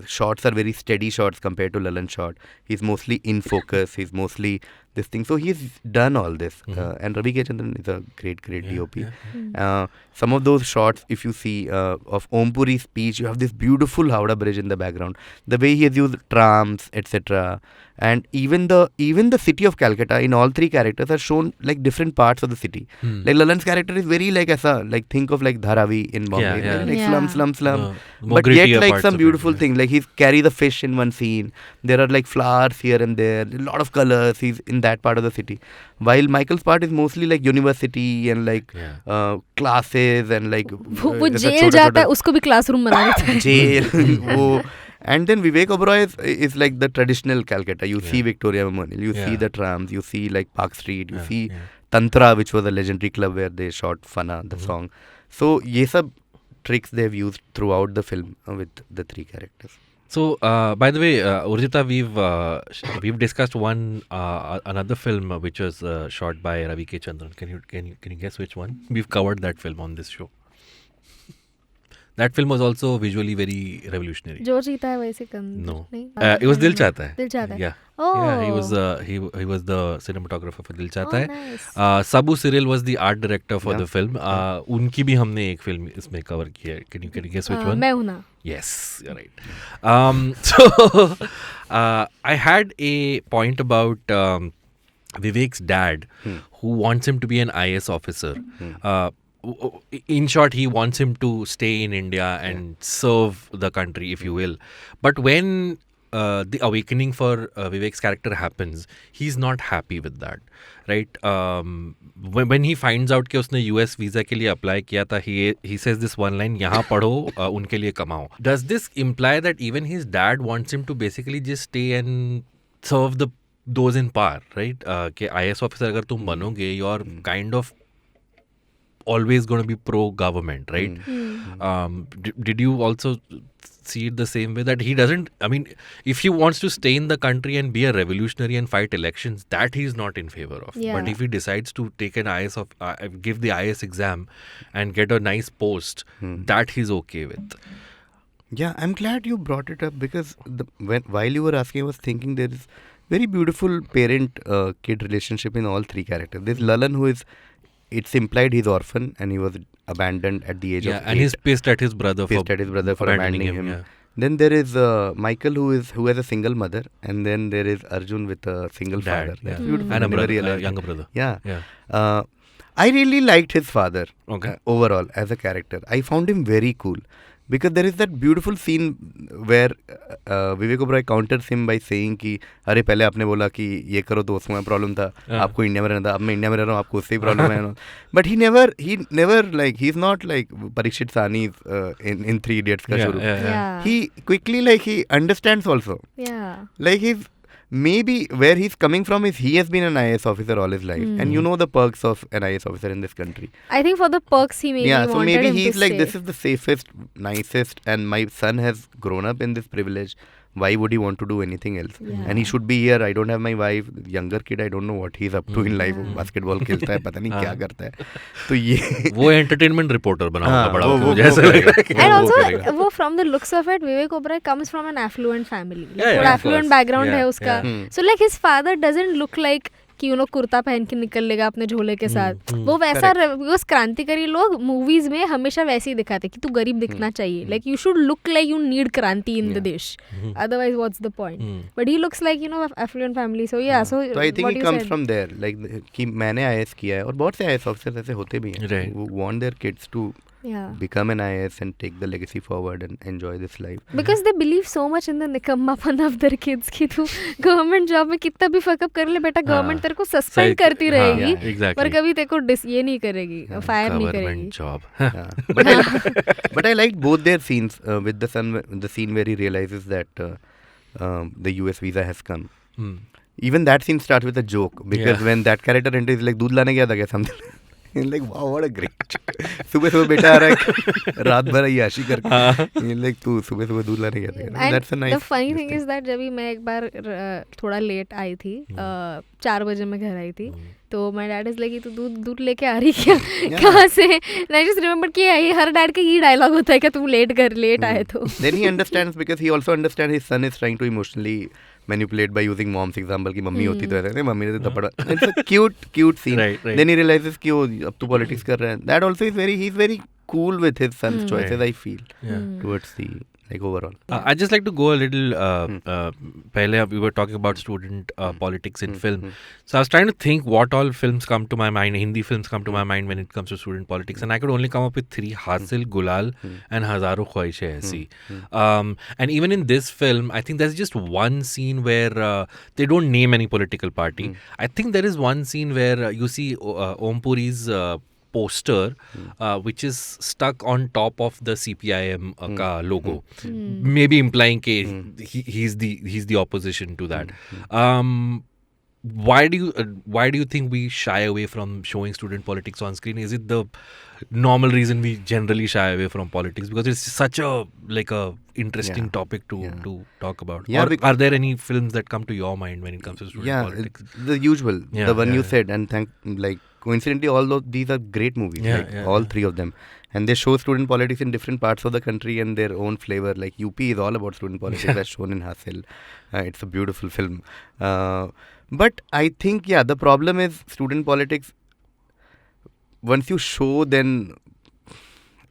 shots are very steady shots compared to Lalan's shot. He's mostly in focus. He's mostly this thing. So he's done all this. And Ravi K. Chandran is a great DOP. Some of those shots, if you see of Om Puri's speech, you have this beautiful Howrah Bridge in the background. The way he has used trams, etc. And even the city of Calcutta, in all 3 characters, are shown like different parts of the city. Like Lalan's character is very like aisa, like think of like Dharavi in Bombay, like slum. But yet like some beautiful thing, like he's carry the fish in one scene. There are like flowers here and there, a lot of colors. He's in that part of the city. While Michael's part is mostly like university and like classes and like वो jail जाता है, उसको भी classroom बना देता है. Jail, वो. And then Vivek Oberoi is like the traditional Calcutta. You see Victoria Memorial, you see the trams, you see like Park Street, you see Tantra, which was a legendary club where they shot Fana, the song. So ye sab tricks they've used throughout the film with the 3 characters. So, by the way, Urjita, we've discussed another film which was shot by Ravi K. Chandran. Can you guess which one? We've covered that film on this show. That film was also visually very revolutionary. जो जीता है वैसे कम. No. नहीं. It was Dil Chahta Hai. Dil Chahta Hai. Yeah. Oh. Yeah, he was the cinematographer for Dil Chahta Hai. Nice. Sabu Cyril was the art director for the film. उनकी भी हमने एक film इसमें cover की है. Can you guess which one? मैं हूँ ना. Yes, you're right. So I had a point about Vivek's dad, who wants him to be an IS officer. In short, he wants him to stay in India and serve the country, if you will. But when the awakening for Vivek's character happens, he's not happy with that, right? When he finds out कि उसने US visa के लिए apply किया था, he says this one line, यहाँ पढ़ो, उनके लिए कमाओ. Does this imply that even his dad wants him to basically just stay and serve those in power, right? कि IS officer अगर तुम बनोगे, you're kind of always going to be pro-government, right? Did you also see it the same way, that he doesn't, I mean, if he wants to stay in the country and be a revolutionary and fight elections, that he's not in favor of. Yeah. But if he decides to take an give the IS exam and get a nice post, that he's okay with. Yeah, I'm glad you brought it up, because while you were asking, I was thinking there is very beautiful parent-kid relationship in all 3 characters. There's Lalan, who is, it's implied he's orphan and he was abandoned at the age of 8. And he's pissed at his brother for abandoning him. Yeah. Then there is Michael who has a single mother, and then there is Arjun with a single father. That's beautiful. And a I never brother, realized younger it. brother. Yeah. I really liked his father Okay. overall as a character. I found him very cool because there is that beautiful scene where Vivek Oberoi counters him by saying कि अरे पहले आपने बोला कि ये करो तो उसमें प्रॉब्लम था, आपको इंडिया में रहना था, अब मैं इंडिया में रह रहा हूँ, आपको उससे ही प्रॉब्लम है. But he never like, he's not like Parikshit Sani in Three Idiots का शुरू. Yeah. He quickly like he understands also. Yeah. Like he's maybe where he's coming from is he has been an IAS officer all his life, and you know the perks of an IAS officer in this country. I think for the perks he maybe wanted So maybe him he's to like, stay. this is the safest, nicest, and my son has grown up in this privilege. Why would he want to do anything else? Yeah. And he should be here. I don't have my wife. Younger kid, I don't know what he's up to in life. Basketball खेलता है, पता नहीं क्या करता है. तो ये वो एंटरटेनमेंट रिपोर्टर बना होगा बड़ा वो मुझे ऐसा लग रहा है. And वो also, करेगा. वो from the looks of it, Vivek Oberoi comes from an affluent family. Like, Yeah, थोड़ा of affluent course. background Yeah, है उसका. yeah. So like his father doesn't look like कि कुर्ता पहन के निकल लेगा अपने झोले के साथ. वो वैसा बिकॉज क्रांतिकारी लोग मूवीज में हमेशा वैसे ही दिखाते कि तू गरीब दिखना चाहिए. Like you should look like you need क्रांति इन द देश. Otherwise what's the point? But he looks like affluent family. So yeah so I think he comes from there. Like कि मैंने IAS किया है और बहुत से IAS ऑफिसर्स ऐसे होते भी हैं who want their kids to become an IAS and take the legacy forward and enjoy this life. Because they believe so much in the निकम्मापन of their kids कि तू गवर्नमेंट जॉब में कितना भी fuck up कर ले बेटा, गवर्नमेंट तेरे को सस्पेंड करती रहेगी पर कभी तेरे को ये नहीं करेगी, फायर नहीं करेगी. Job. But I liked both their scenes with the scene where he realizes that the US visa has come. Even that scene starts with a joke because when that character enters, like दूध लाने गया था क्या something. Like wow, what a great. सुबह बेटा आ रहा है, रात भर याशी करके. Like तू सुबह दूध लाने गया था. And That's a nice. the funny thing is that जब भी मैं एक बार थोड़ा लेट आई थी, 4 बजे मैं घर आई थी, तो my dad is like, तू दूध लेके आ रही क्या, कहाँ से? And I just remember कि हर डैड का ये डायलॉग होता है कि तुम लेट आए तो. Then he understands because he also understands his son is trying to emotionally manipulate by using mom's example कि मम्मी होती तो ऐसे नहीं, मम्मी ने तो थप्पड़. It's a cute scene. Right. Then he realizes कि वो अब तो politics कर रहा है. That also is he's very cool with his son's choices. I feel towards the like overall. I just like to go a little. पहले we were talking about student politics in film. So I was trying to think what all films come to my mind. Hindi films come to my mind when it comes to student politics, and I could only come up with 3: Hasil, Gulal, and Hazaro Khwaishein Aisi. And even in this film, I think there's just one scene where they don't name any political party. I think there is one scene where you see Om Puri's poster which is stuck on top of the CPIM ka logo, maybe implying that he's the opposition to that. Why do you think we shy away from showing student politics on screen? Is it the normal reason we generally shy away from politics because it's such a interesting topic to talk about? Yeah, or are there any films that come to your mind when it comes to student politics? The usual, the one you said, and coincidentally, all these are great movies, all three of them, and they show student politics in different parts of the country and their own flavor. Like UP is all about student politics, that's shown in Hasil. It's a beautiful film, but I think the problem is student politics. Once you show, then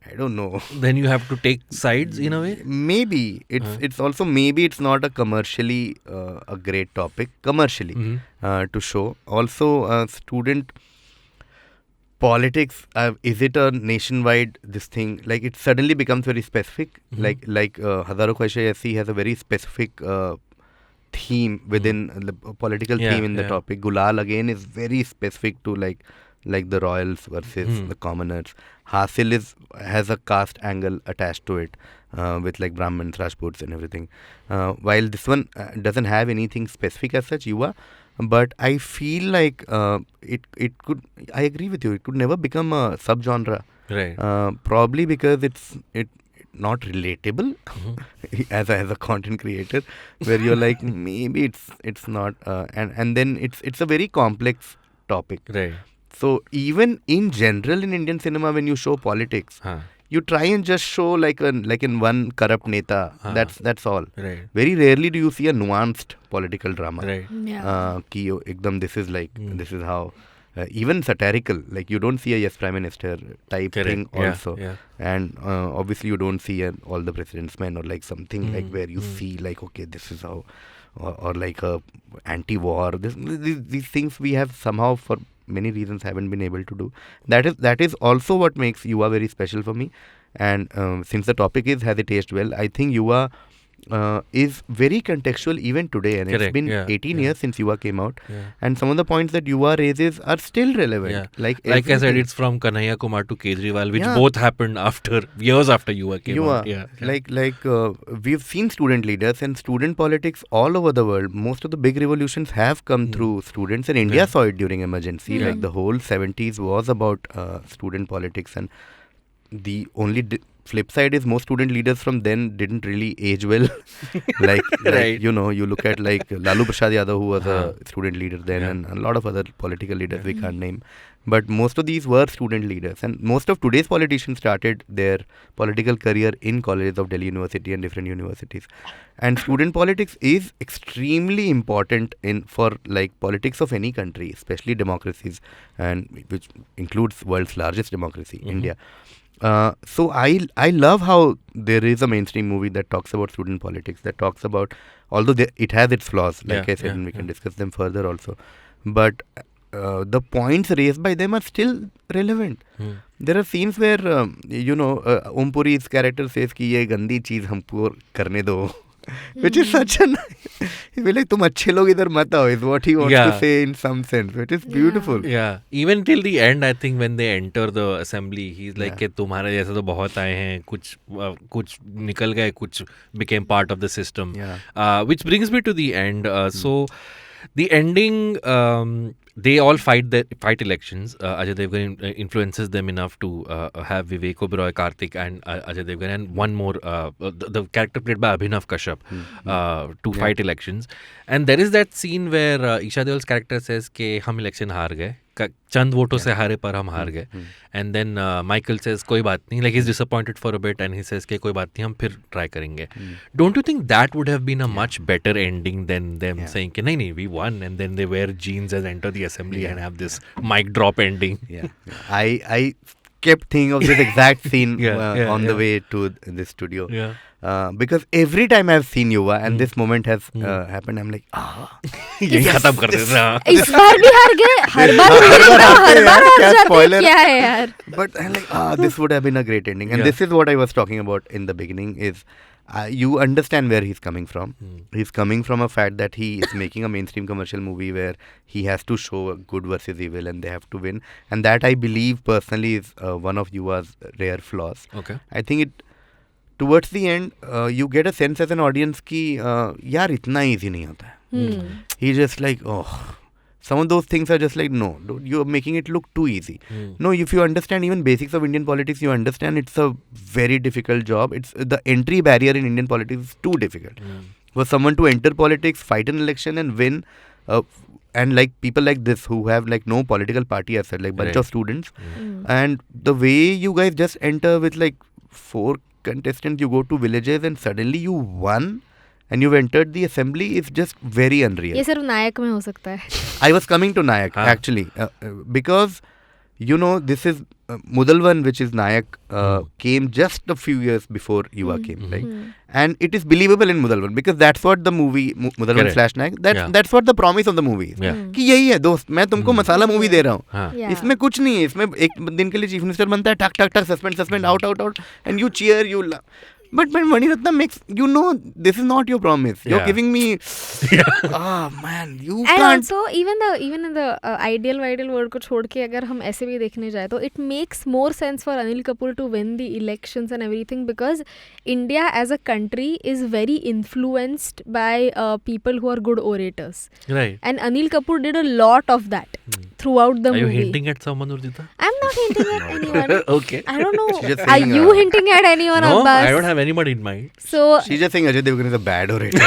I don't know. Then you have to take sides in a way. Maybe it's also maybe it's not a commercially a great topic commercially to show. Also, student politics, is it a nationwide this thing? Like it suddenly becomes very specific. Like Hazaro Khwaishein Aisi has a very specific theme within the political theme in the topic. Gulal again is very specific to like the royals versus the commoners. Hasil has a caste angle attached to it with like Brahmins, Rajputs and everything. While this one doesn't have anything specific as such, Yuva. But I feel like it could. I agree with you. It could never become a subgenre. Right. Probably because it's not relatable as a content creator, where you're like maybe it's not. And then it's a very complex topic. Right. So even in general in Indian cinema, when you show politics, you try and just show like in one corrupt neta. That's all. Right. Very rarely do you see a nuanced political drama. Right. Yeah. Ki ekdam this is like this is how even satirical. Like you don't see a yes prime minister type Correct. thing Yeah, also. yeah. And obviously you don't see all the president's men or like something like where you see like, okay, this is how, or like a anti-war. These things we have somehow for many reasons haven't been able to do. That is also what makes Yuva very special for me. And since the topic is has it aged well, I think Yuva is very contextual even today, and it's Correct, been yeah, 18 yeah. years since Yuva came out, Yeah. and some of the points that Yuva raises are still relevant. Yeah. Like I said, everything. it's from Kanhaiya Kumar to Kejriwal, which Yeah. both happened years after Yuva came Yuva, out. Yeah. we've seen student leaders and student politics all over the world. Most of the big revolutions have come through students, and India Yeah. saw it during emergency. Yeah. Like the whole 70s was about student politics, and the only flip side is most student leaders from then didn't really age well. like Right. you look at like Lalu Prasad Yadav, who was a student leader then, Yeah. and a lot of other political leaders we can't name. But most of these were student leaders, and most of today's politicians started their political career in colleges of Delhi University and different universities. And student politics is extremely important for like politics of any country, especially democracies, and which includes world's largest democracy, India. So I love how there is a mainstream movie that talks about student politics, that talks about, although it has its flaws, like Yeah, I said, yeah, and we can yeah. discuss them further also. But the points raised by them are still relevant. There are scenes where, Om Puri's character says कि ये गंदी चीज हमको करने दो. Which is such a he's like, तुम अच्छे लोग इधर मत आओ, is what he wants Yeah. to say in some sense. It is beautiful. Yeah, even till the end, I think when they enter the assembly, he's like कि तुम्हारे जैसे तो बहुत आए हैं, कुछ निकल गए, कुछ became part of the system. Yeah. Which brings me to the end. So the ending, they all fight elections. Ajay Devgan influences them enough to have Vivek Oberoi, Karthik, and Ajay Devgan, and one more, the character played by Abhinav Kashyap, to fight elections. And there is that scene where Isha Deol's character says कि हम election हार गए, चंद वोटों से हारे पर हम हार गए. And then Michael says कोई बात नहीं, like he's disappointed for a bit, and he says कि कोई बात नहीं, हम फिर try करेंगे. Don't you think that would have been a much better ending than them saying कि नहीं we won, and then they wear jeans and enter the assembly and have this mic drop ending? Yeah. I kept thinking of this exact scene on the yeah. way to the studio. Yeah. Because every time I've seen Yuva and this moment has happened, I'm like, यही खत्म कर देना. इस बार भी हार गए, हर बार हर बार हार क्या जाते हैं, spoiler? क्या है यार. but I'm like, this would have been a great ending. And Yeah. this is what I was talking about in the beginning is you understand where he's coming from. He's coming from a fact that he is making a mainstream commercial movie where he has to show good versus evil and they have to win. And that I believe personally is one of Yuva's rare flaws. Okay. I think towards the end, you get a sense as an audience कि यार इतना easy नहीं होता है. He's just like, some of those things are just like, no, you're making it look too easy. No, if you understand even basics of Indian politics, you understand it's a very difficult job. It's the entry barrier in Indian politics is too difficult. For someone to enter politics, fight an election and win, and like people like this who have like no political party as such, like bunch Right. of students, and the way you guys just enter with like 4 contestants, you go to villages and suddenly you won and you've entered the assembly is just very unreal. ये सिर्फ नायक में हो सकता है. I was coming to Nayak actually because this is Mudalwan, which is Nayak, came just a few years before Yuva came, right? And it is believable in Mudalwan because that's what the movie Mudalwan / Nayak, that's what the promise of the movie is. Yeah. कि यही है दोस्त, मैं तुमको मसाला movie दे रहा हूँ. हाँ. Yeah. इसमें कुछ नहीं है, इसमें एक दिन के लिए चीफ मिनिस्टर बनता है, टक टक टक, suspend out and you cheer, you laugh. But when Mani Ratnam makes, this is not your promise. You're Yeah. giving me, man, you And can't. also even in the ideal world को छोड़ के अगर हम ऐसे भी देखने जाए तो it makes more sense for Anil Kapoor to win the elections and everything because India as a country is very influenced by people who are good orators. Right. And Anil Kapoor did a lot of that throughout the Are you movie. hinting at someone, Urjita? I'm not hinting at anyone. Okay. I don't know. She's just Are saying, you hinting at anyone, No, Abbas? I don't have anybody in mind. So She's just saying Ajay Devgan is a bad orator.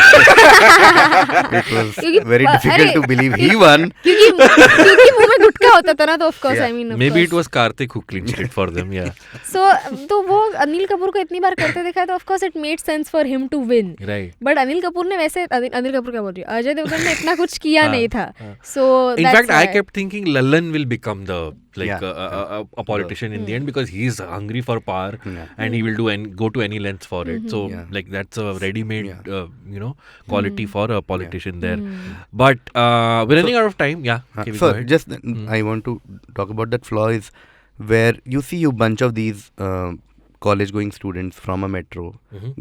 It was क्योंकि very difficult अरे, to believe he won. क्योंकि मुंह में गुटखा गया होता था ना, तो of course I mean Maybe it was Karthik who clinched it for them. Yeah. So तो वो अनिल कपूर को इतनी बार करते देखा है, तो of course it made sense for him to win. Right. But Anil Kapoor ने वैसे अनिल कपूर क्या बोल रही है, अजय देवगन ने इतना कुछ किया नहीं था. So In fact, I kept thinking Lalan will become the a politician in the Yeah. end, because he's hungry for power and he will go to any lengths for it. So like that's a ready-made quality for a politician there. But we're running out of time. Yeah. Okay, So go ahead. just I want to talk about that flaw is where you see a bunch of these college going students from a metro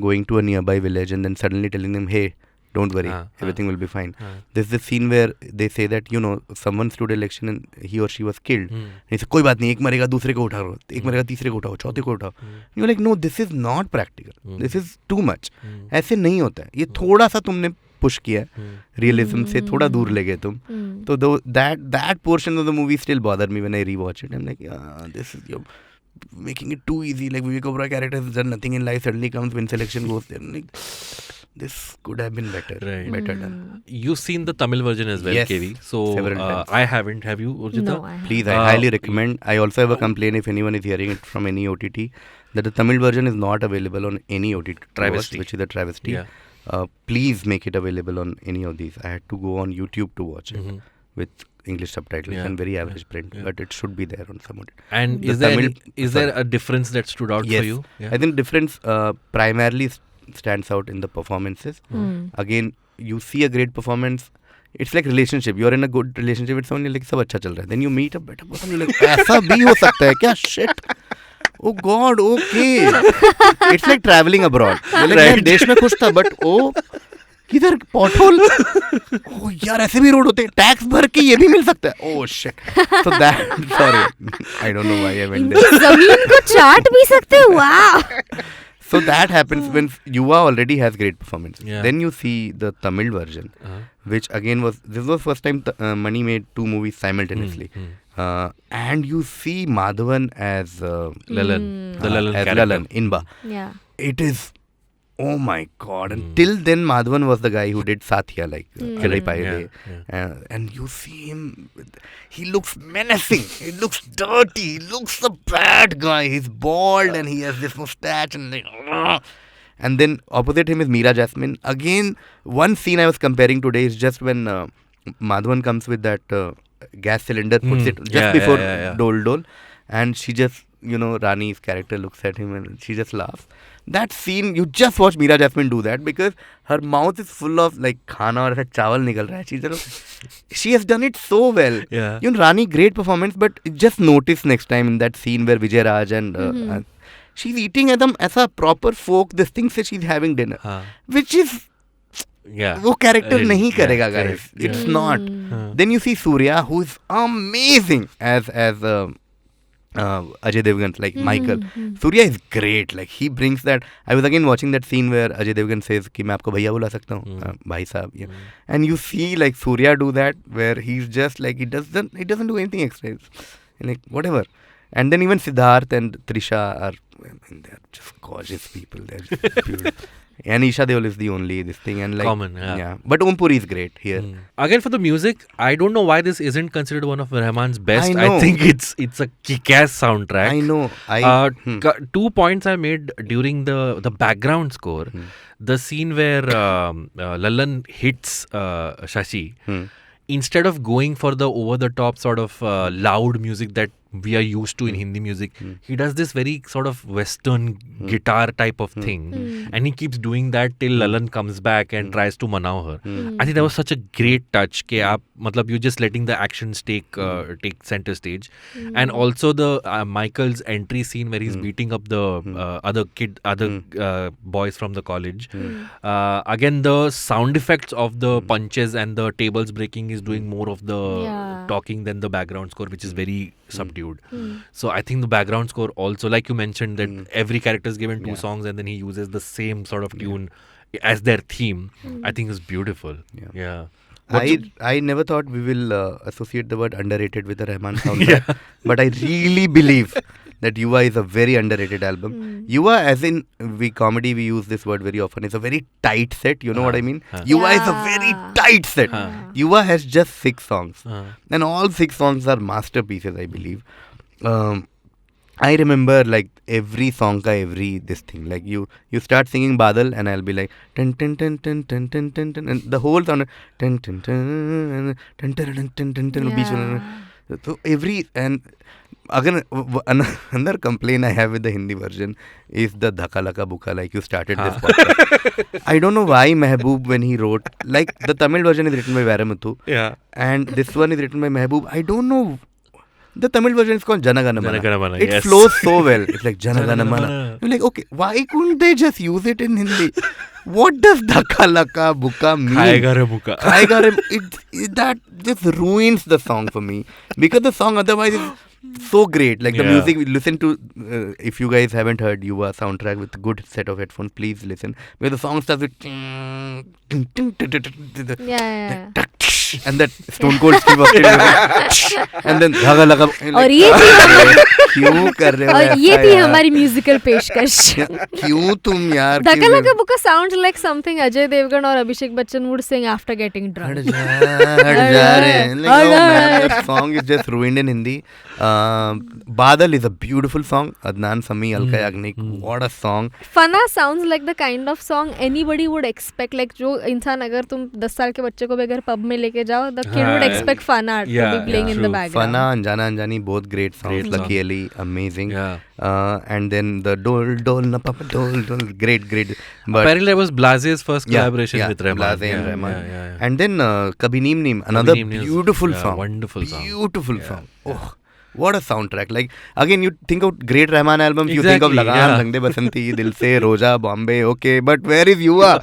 going to a nearby village and then suddenly telling them, hey, don't worry, everything will be fine. There's this scene where they say that, someone stood election and he or she was killed. And he said, कोई बात नहीं, एक मरेगा दूसरे को उठाओ, एक मरेगा तीसरे को उठाओ, चौथे को उठाओ. You're like, no, this is not practical. This is too much. ऐसे नहीं होता है. ये थोड़ा सा तुमने पुश किया रियलिज्म से थोड़ा दूर ले गए तुम. तो that portion of the movie still bothered me when I rewatch it. I'm like, this is you're making it too easy. Like Vivek Oberoi character has done nothing in life, suddenly comes, wins election, goes there. I'm like, this could have been better. Right. Better done. You've seen the Tamil version as well, Yes, KV. So several times. I haven't. Have you, Urjita? No, I haven't. Please, I highly recommend. I also have a complaint if anyone is hearing it from any OTT that the Tamil version is not available on any OTT to watch, Travesty. which is a travesty. Yeah. Please make it available on any of these. I had to go on YouTube to watch it with English subtitles and very average print, but it should be there on some OTT. And The is there a difference that stood out Yes. for you? Yeah. I think difference primarily stands out in the performances. Again, you see a great performance. It's like relationship. You're in a good relationship with someone, you're like, सब अच्छा चल रहा है. Then you meet a better person, you're like, ऐसा भी हो सकता है क्या? Shit. Oh God, okay. It's like traveling abroad. You're like, मैं देश में खुश था, but किधर पॉटहोल? Oh यार, ऐसे भी रोड होते हैं. टैक्स भर के ये भी मिल सकता है. Oh shit. So that, sorry, I don't know why I went there. जमीन को चाट भी सकते हैं. Wow. So that happens when Yuva already has great performance. Yeah. Then you see the Tamil version, which again this was first time Mani made two movies simultaneously. And you see Madhavan as Lalan. The Lalan as character. Lalan, Inba. Yeah. It is, oh my God. And till then Madhavan was the guy who did Satya, like Kadai Paide. And you see him, he looks menacing, he looks dirty, he looks a bad guy. He's bald and he has this mustache and like, and then opposite him is Meera Jasmine. Again, one scene I was comparing today is just when Madhavan comes with that gas cylinder, puts it just before Dol, and she just, Rani's character looks at him and she just laughs. That scene, you just watch Meera Jasmine do that because her mouth is full of like khana और ऐसा चावल निकल रहा है. She has done it so well. Yeah. Rani, great performance, but just notice next time in that scene where Vijay Raj and she's eating as a proper folk, this thing says she's having dinner, which is वो character नहीं करेगा guys. It's not. Then you see Surya, who is amazing as Ajay Devgan, like Michael. Surya is great. Like he brings that. I was again watching that scene where Ajay Devgan says कि मैं आपको भैया बुला सकता हूँ, भाई साहब. And you see like Surya do that where he's just like he doesn't do anything extra. Like whatever. And then even Siddharth and Trisha are, they're just gorgeous people. They're just beautiful. And Isha Deol is the only this thing, and like common, yeah. But Om Puri is great here. Again, for the music, I don't know why this isn't considered one of Rahman's best. I know. I think it's a kick-ass soundtrack. I know. 2 points I made during the background score. The scene where Lalan hits Shashi, instead of going for the over-the-top sort of loud music that we are used to in Hindi music, he does this very sort of Western guitar type of thing, and he keeps doing that till Lalan comes back and tries to manao her. I think that was such a great touch. You're just letting the actions take center stage, and also the Michael's entry scene where he's beating up the other boys from the college. Again, the sound effects of the punches and the tables breaking is doing more of the talking than the background score, which is very subdued. So I think the background score also, like you mentioned, that every character is given 2 songs and then he uses the same sort of tune as their theme. I think is beautiful. Yeah. I never thought we will associate the word underrated with the Rahman soundtrack, but I really believe that Yuva is a very underrated album. Yuva, as in we use this word very often, is a very tight set. You know what I mean? Yuva is a very tight set. Yuva has just 6 songs, and all 6 songs are masterpieces, I believe. I remember like every song ka every this thing, like you start singing Badal and I'll be like ten ten ten ten ten ten ten ten, and the whole sound ten ten ten ten ten ten ten ten beach mein. So every, and again another complaint I have with the Hindi version is the dhaka laka buka, like you started this podcast. I don't know why Mehboob, when he wrote, like the Tamil version is written by Varamuthu, and this one is written by Mehboob. I don't know. The Tamil version is called Jana Gana Mana. It flows so well. It's like Jana Gana Mana. You're like, okay, why couldn't they just use it in Hindi? What does Dhaka Laka Buka mean? Khayega re buka. That just ruins the song for me. Because the song otherwise is so great. Like the music, listen to, if you guys haven't heard Yuva soundtrack with a good set of headphones, please listen. Because the song starts with and that Stone Cold Steve Austin and then Dhaga Laga. और ये क्यों कर रहे हो? और ये थी हमारी म्यूजिकल पेशकश. क्यों तुम यार? Dhaga Laga Buka sounds like something Ajay Devgan or Abhishek Bachchan would sing after getting drunk. That song is just ruined in Hindi. Badal is a beautiful song. Adnan Sami, Alka Yagnik, what a song. Fana sounds like the kind of song anybody would expect. Like जो इंसान अगर तुम 10 साल के बच्चे को भी अगर pub में लेके जाओ, the kid would expect Fana to be playing in the background. Fana, Anjana Anjani, both great songs. Lucky Ali, amazing. And then the Dol Na Papa Dol, great. But apparently that was Blase's first collaboration with Rahman. Blase and Rahman. And then Kabhi Neem Neem, another beautiful song. Wonderful song. Beautiful song. Oh, what a soundtrack. Like, again, you think of great Rahman albums, you think of Lagan, Rang De Basanti, Dil Se, Roja, Bombay, okay. But where is Yuva?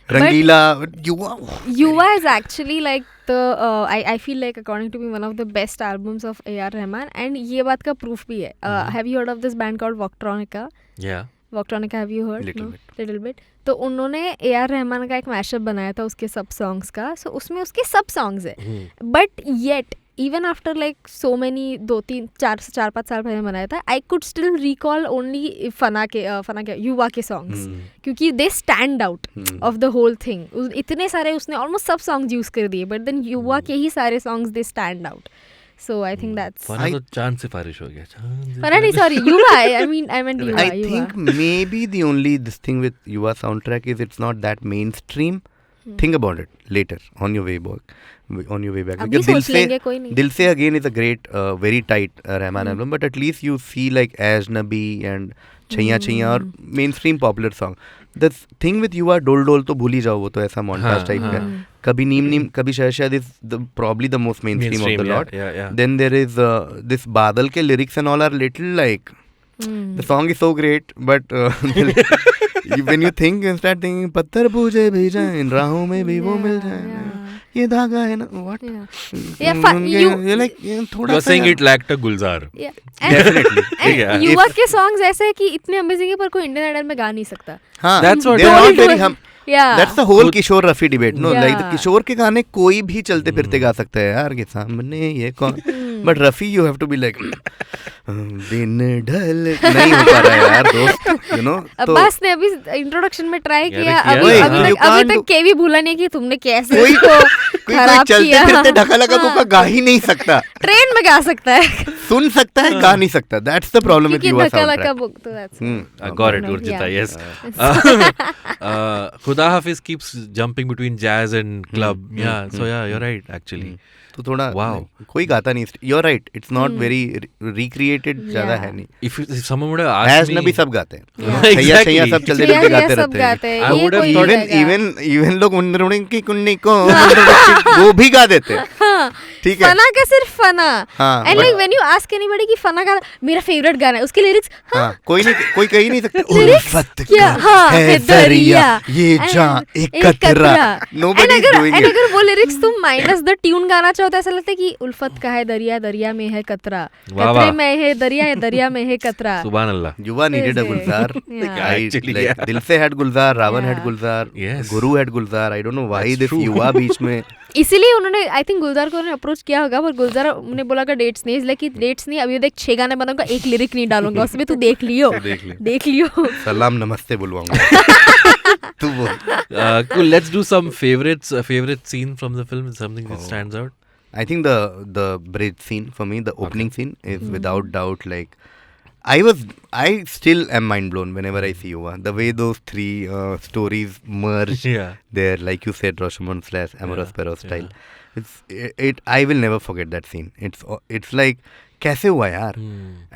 Rangila, Yuva is actually like the I feel like, according to me, one of the best albums of AR Rahman, and ये बात का proof भी है. Have you heard of this band called Voctronica? Yeah. Voctronica, have you heard? Little bit. तो उन्होंने AR Rahman का एक mashup बनाया था उसके सब सॉन्ग्स का. So उसमें उसके सब सॉन्ग्स है. But yet, even after like so many 2-3 4-5 साल पहले बनाया था, I could still recall only फना के युवा के songs, क्योंकि they stand out of the whole thing. इतने सारे उसने almost सब songs use कर दिए, but then युवा के ही सारे songs they stand out. So I think that's. फना तो चांद सिफारिश हो गया. फना नहीं, sorry, Yuva. I meant Yuva. I think maybe the only this thing with Yuva soundtrack is it's not that mainstream. Think about it later on your way back. अभी सोच लेंगे, कोई नहीं. Dil Se again is a great, very tight Rahman album, but at least you see like Ajnabi and Chaiya Chaiya or mainstream popular song. The thing with Yuva, Dol Dol to bhuli jao, wo to aisa montage type का. Kabhi Neem Neem, Kabhi Shayad Shayad is probably the most mainstream of the lot. Then there is this Badal ke lyrics and all are little like, the song is so great, but when you think, you start thinking, patthar pooje bhi jaye, in raahon mein bhi wo mil jaye. ये धागा है ना, what? You're like, You're saying it lacked a Gulzar. Definitely. युवा के songs ऐसे है कि इतने अमेजिंग है पर कोई इंडियन आइडल में गा नहीं सकता. That's what. They're all very That's the whole Kishore Rafi debate. No, like the Kishore के गाने कोई भी चलते फिरते गा सकता है यार, के सामने ये कौन. But Rafi, you have to be like, दिन ढल नहीं हो पा रहा है यार दोस्त, you know. अब्बास ने अभी इंट्रोडक्शन में ट्राई किया, अभी तक केवी भूला नहीं कि तुमने कैसे कोई चलते फिरते ढका लगा बुका गा ही नहीं सकता. ट्रेन में गा सकता है, सुन सकता है, गा नहीं सकता. That's the problem with Yuva soundtrack. I got it, Urjita. Yes. Khuda Hafiz keeps jumping between jazz and club. So you're right actually. तो थोड़ा कोई गाता नहीं. You're right. It's not very recreated. ज़्यादा है नहीं. If someone would have asked me, भी सब गाते हैं. छैया छैया सब चलते रहते गाते रहते हैं. I would have thought even लोग उन्नरुणी की कुन्नी को वो भी गा देते हैं. ठीक है. फना का सिर्फ फना. And like when you ask anybody कि फना का मेरा favorite गाना है, उसके lyrics कोई कह ही नहीं सकता. उल्फत का है दरिया ये जान एक कतरा. Nobody is doing it. अगर वो lyrics तुम minus the tune गाना चाहो तो ऐसा लगता है कि उल्फत का है दरिया, दरिया में है कतरा, कतरे में है दरिया में है कतरा. सुभान अल्लाह. Yuva needed a Gulzar. Like Dil Se had Gulzar, Ravan had Gulzar, Guru had Gulzar. I don't know why this Yuva बीच में इसीलिए उन्होंने आई थिंक गुलजार को अप्रोच किया होगा, पर गुलजार ने बोला का डेट्स नहीं, इसलिए कि डेट्स नहीं, अभी देख 6 गाने बनाऊंगा, एक लिरिक नहीं डालूंगा उसमें, तू देख लियो देख लियो. सलाम नमस्ते बुलवाऊंगा. तू बोल. Cool. Let's do some favorites. Favorite scene from the film is something that stands out. I think the bridge scene for me, the opening scene is without doubt like I still am mind blown whenever I see Yuva. The way those three stories merge Yeah. there, like you said, Rashomon / Amorous Perro style. It I will never forget that scene. It's like कैसे हुआ यार.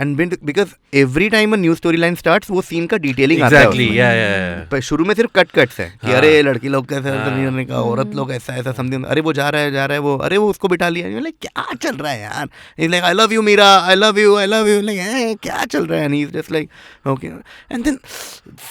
And because every time a new storyline starts, वो scene का detailing आता है. Exactly. Yeah. पर शुरू में सिर्फ कट्स है कि अरे लड़की लोग कैसे करने का, औरत लोग ऐसा समथिंग, अरे वो जा रहा है वो, अरे वो उसको बिठा लिया. लाइक क्या चल रहा है यार. Is like I love you Meera, I love you. Like क्या चल रहा है. And he is just like okay. And then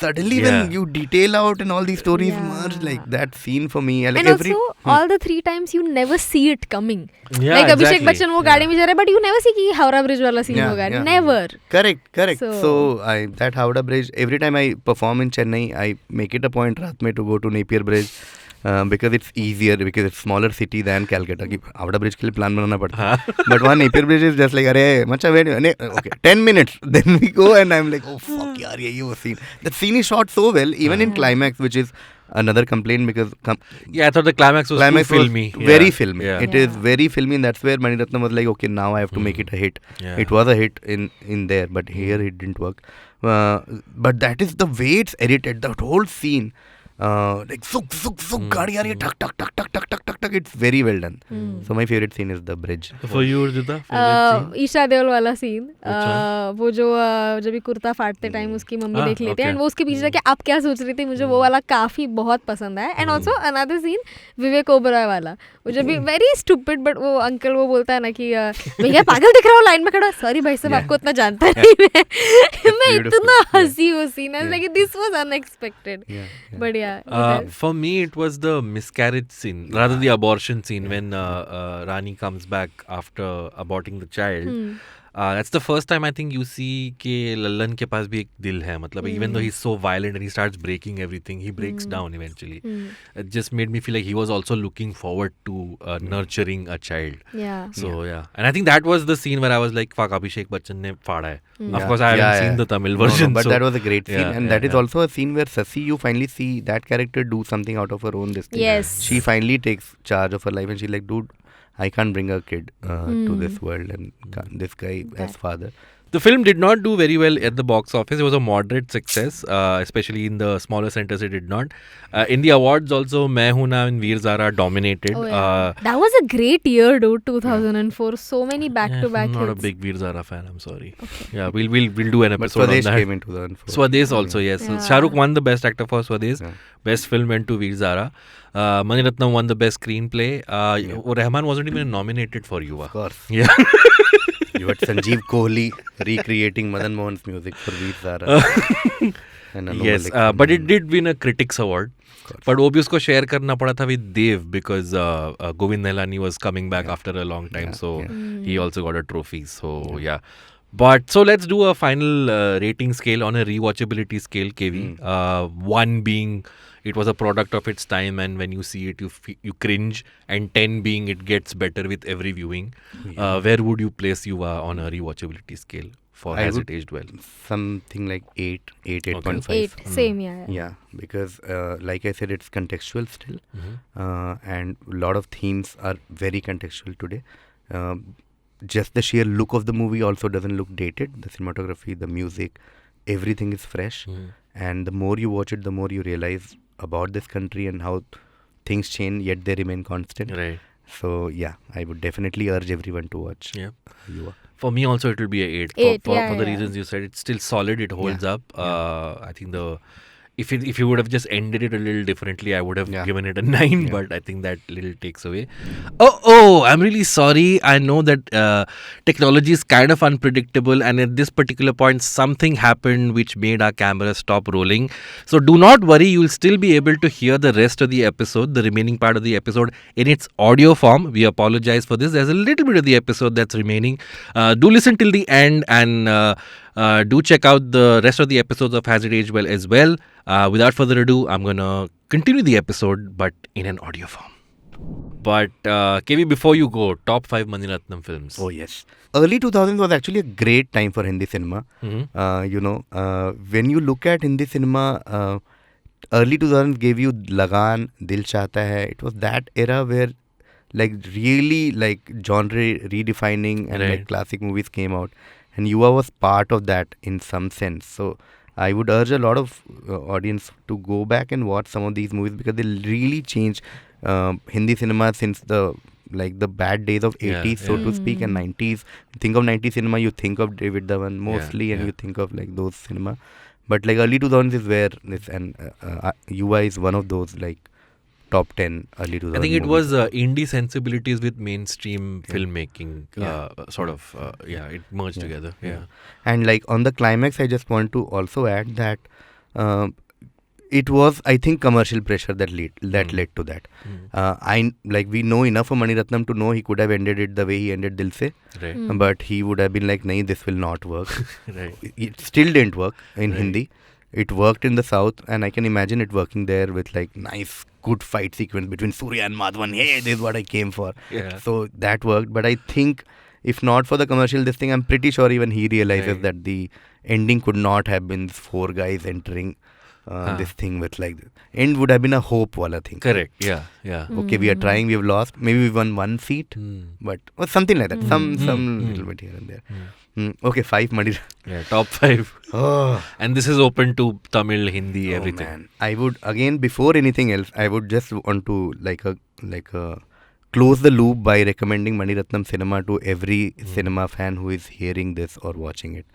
suddenly when you detail out and all the stories merge, like that scene for me, like And every also all the 3 times you never see it coming. Yeah, Like Abhishek exactly. Bachchan वो गाड़ी में जा रहा है, but you never see कि Howrah bridge वाला scene होगा. Never. Correct. So that Howrah Bridge, every time I perform in Chennai, I make it a point रात में to go to Napier Bridge because it's easier, because it's smaller city than Calcutta. कि Howrah bridge के लिए plan बनाना पड़ता है. But वहाँ Napier Bridge is just like अरे मचा wait, okay 10 minutes then we go and I'm like oh fuck यार ये वो scene. That scene is shot so well, even in climax, which is another complaint because Yeah, I thought the climax was too filmy. Very filmy. Yeah. It is very filmy, and that's where Mani Ratnam was like, okay, now I have to make it a hit. Yeah. It was a hit in there, but here it didn't work. But that is the way it's edited. That whole scene, like zuk gaadi aa rahi hai, tak. It's very well done. So my favorite scene is the bridge. For you, Urjita, favorite scene? Esha Deol वाला scene, वो जो जब भी kurta फाटते time उसकी mummy देख लेती है and वो उसके पीछे जाके आप क्या सोच रही थी, मुझे वो वाला काफी बहुत पसंद आया. And also another scene Vivek Oberoi वाला, वो जब भी वेरी स्टूपिड बट वो अंकल वो बोलता है ना कि भैया पागल दिख रहा हूँ लाइन में खड़ा, सॉरी भाई साहब आपको इतना जानता नहीं मैं इतना हंसी वो सीन है, लाइक दिस वाज अनएक्सपेक्टेड. बढ़िया. For me, it was the miscarriage scene, rather the abortion scene when Rani comes back after aborting the child. That's the first time I think you see कि लल्लन के पास भी एक दिल है. मतलब even though he's so violent and he starts breaking everything, he breaks down eventually. It just made me feel like he was also looking forward to nurturing a child. Yeah. So yeah, and I think that was the scene where I was like, fuck, Abhishek Bachchan ने फाड़ा है. Of course, I haven't seen the Tamil version. But so, that was a great scene, and that is also a scene where Sasi, you finally see that character do something out of her own. This thing. Yes. She finally takes charge of her life, and she's like, dude, I can't bring a kid to this world, and this guy as father. The film did not do very well at the box office. It was a moderate success, especially in the smaller centers. It did not. In the awards also, Main Hoon Na and Veer Zara dominated. Oh, yeah. That was a great year, dude. 2004. So many back-to-back I'm not a hits. big Veer Zara fan. I'm sorry. Okay. Yeah, we'll do an But episode on Swadesh that. came in 2004. Swadesh also, yes. Yeah. Shah Rukh won the best actor for Swadesh. Yeah. Best film went to Veer Zara. Mani Ratnam won the best screenplay. Rahman wasn't even nominated for Yuva. Of course. Yeah. You had Sanjeev Kohli recreating Madan Mohan's music for Veer Zara. And a Nobel Yes, lecture. but it did win a critics award. But वो भी उसको share करना पड़ा था with Dev because Govind Nihalani was coming back after a long time, so he also got a trophy. So yeah. But so let's do a final rating scale on a rewatchability scale, KV. 1 being it was a product of its time and when you see it you cringe, and 10 being it gets better with every viewing. Where would you place Yuva on a rewatchability scale for I Has would- It Aged Well? Something like 8.5. 8. Same, yeah. Yeah, because like I said, it's contextual still, and a lot of themes are very contextual today. Just the sheer look of the movie also doesn't look dated. The cinematography, the music, everything is fresh. And the more you watch it, the more you realize about this country and how things change, yet they remain constant. Right. So yeah, I would definitely urge everyone to watch. Yeah. Yuva. For me also it will be a 8. 8, For yeah, the yeah. reasons you said, it's still solid. It holds Yeah. up. I think if you would have just ended it a little differently, I would have given it a 9. Yeah. But I think that little takes away. Oh, I'm really sorry. I know that technology is kind of unpredictable, and at this particular point, something happened which made our camera stop rolling. So do not worry. You'll still be able to hear the rest of the episode, the remaining part of the episode, in its audio form. We apologize for this. There's a little bit of the episode that's remaining. Do listen till the end, and do check out the rest of the episodes of Has It Aged Well as well. Without further ado, I'm going to continue the episode, but in an audio form. But KV, before you go, top 5 Mani Ratnam films. Oh yes. Early 2000s was actually a great time for Hindi cinema. When you look at Hindi cinema, early 2000s gave you Lagan, Dil Chahta Hai. It was that era where like really like genre redefining and like classic movies came out. And Yuva was part of that in some sense. So I would urge a lot of audience to go back and watch some of these movies because they really changed Hindi cinema since the bad days of 80s, so to speak, and 90s. Think of 90s cinema, you think of David Dhawan mostly, and you think of like those cinema. But like early 2000s is where this, and Yuva is one of those like top 10 early 2000s. I think it movies. was indie sensibilities with mainstream filmmaking, it merged together. Yeah. And like on the climax, I just want to also add that it was, I think, commercial pressure that led to that. We know enough of Mani Ratnam to know he could have ended it the way he ended Dil Se, but he would have been like, "Nahi, this will not work." It still didn't work in Hindi. It worked in the South, and I can imagine it working there with like nice, good fight sequence between Surya and Madhavan. Hey, this is what I came for. Yeah. So that worked. But I think if not for the commercial, this thing, I'm pretty sure even he realizes that the ending could not have been 4 guys entering this thing with like end would have been a hope wala thing. Correct. Yeah. Okay, we are trying, we have lost. Maybe we won 1 seat, but or something like that. Some little bit here and there. Okay, 5 Mani. Yeah, top 5. Oh. And this is open to Tamil, Hindi, everything. Man. I would again, before anything else, I would just want to close the loop by recommending Mani Ratnam cinema to every cinema fan who is hearing this or watching it.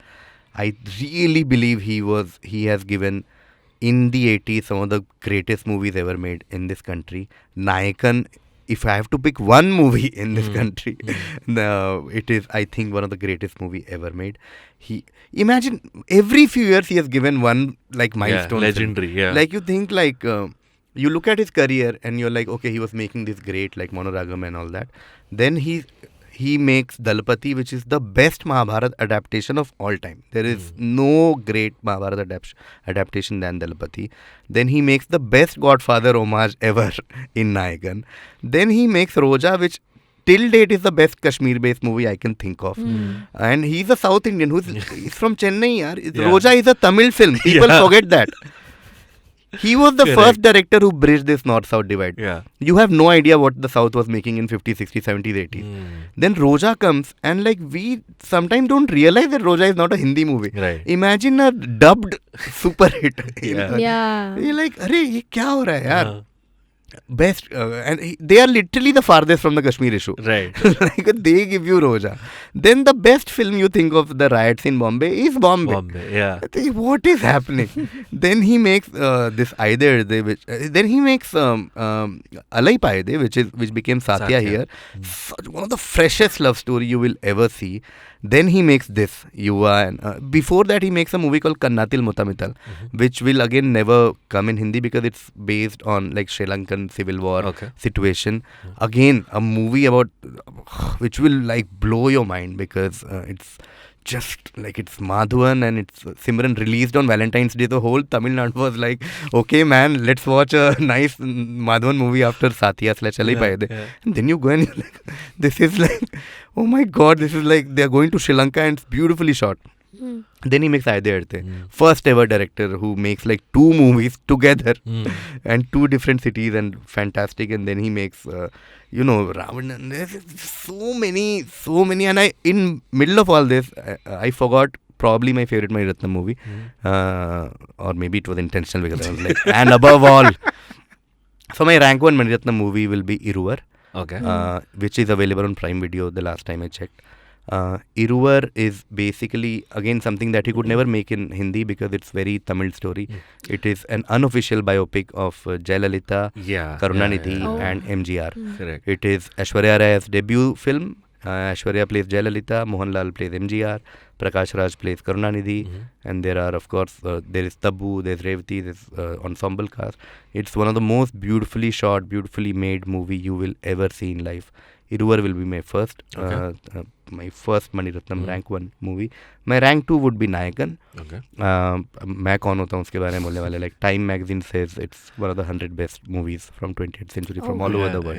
I really believe he has given in the 80s some of the greatest movies ever made in this country. Nayakan, if I have to pick one movie in this country, it is, I think, one of the greatest movie ever made. Imagine every few years he has given one like milestone. Legendary, film. Like you think like you look at his career and you're like, okay, he was making this great like Monoragam and all that. Then he makes Dalpati, which is the best Mahabharata adaptation of all time. There is no great Mahabharata adaptation than Dalpati. Then he makes the best Godfather homage ever in Nayakan. Then he makes Roja, which till date is the best Kashmir-based movie I can think of. And he's a South Indian he's from Chennai. Roja is a Tamil film. People forget that. He was the first director who bridged this north-south divide. Yeah. You have no idea what the South was making in 50s, 60s, 70s, 80s. Then Roja comes and like we sometimes don't realize that Roja is not a Hindi movie. Right. Imagine a dubbed super hit. Yeah. You're like, "Arey, ye kya ho raha hai yaar?" Best and they are literally the farthest from the Kashmir issue. Right. Like they give you Roja. Then the best film you think of the riots in Bombay is Bombay. Yeah. What is happening? Then he makes this Aide, then he makes Alai Paide, which became Satya here. Such one of the freshest love story you will ever see. Then he makes this Yuva, and before that he makes a movie called Kannatil Mutamital, which will again never come in Hindi because it's based on like Sri Lankan civil war situation. Again, a movie about which will like blow your mind because it's just like it's Madhuvan and it's Simran released on Valentine's Day. The whole Tamil Nadu was like, okay man, let's watch a nice Madhuvan movie after Satya / Alai Paide. And then you go and you're like, this is like, oh my god, this is like they're going to Sri Lanka and it's beautifully shot. Then he makes Aide Arte, first ever director who makes like 2 movies together and 2 different cities and fantastic. And then he makes Ravan. There's so many. And in middle of all this, I forgot probably my favorite Mani Ratnam movie, or maybe it was intentional because I was like, and above all, so my rank 1 Mani Ratnam movie will be Iruvar, which is available on Prime Video the last time I checked. Iruvar is basically again something that he could never make in Hindi because it's very Tamil story. It is an unofficial biopic of Jayalalitha, Karunanidhi and MGR. Correct. It is Aishwarya Rai's debut film. Aishwarya plays Jayalalitha, Mohanlal plays MGR, Prakash Raj plays Karunanidhi, and there are of course there is Tabu, there's Revati, there's ensemble cast. It's one of the most beautifully shot, beautifully made movie you will ever see in life. Iruvar will be my first. My first Mani Ratnam rank 1 movie. My rank 2 would be Nayakan. Okay. मैं कौन होता हूँ उसके बारे में बोलने वाले. Like Time magazine says it's one of the 100 best movies from 20th century from all over the world.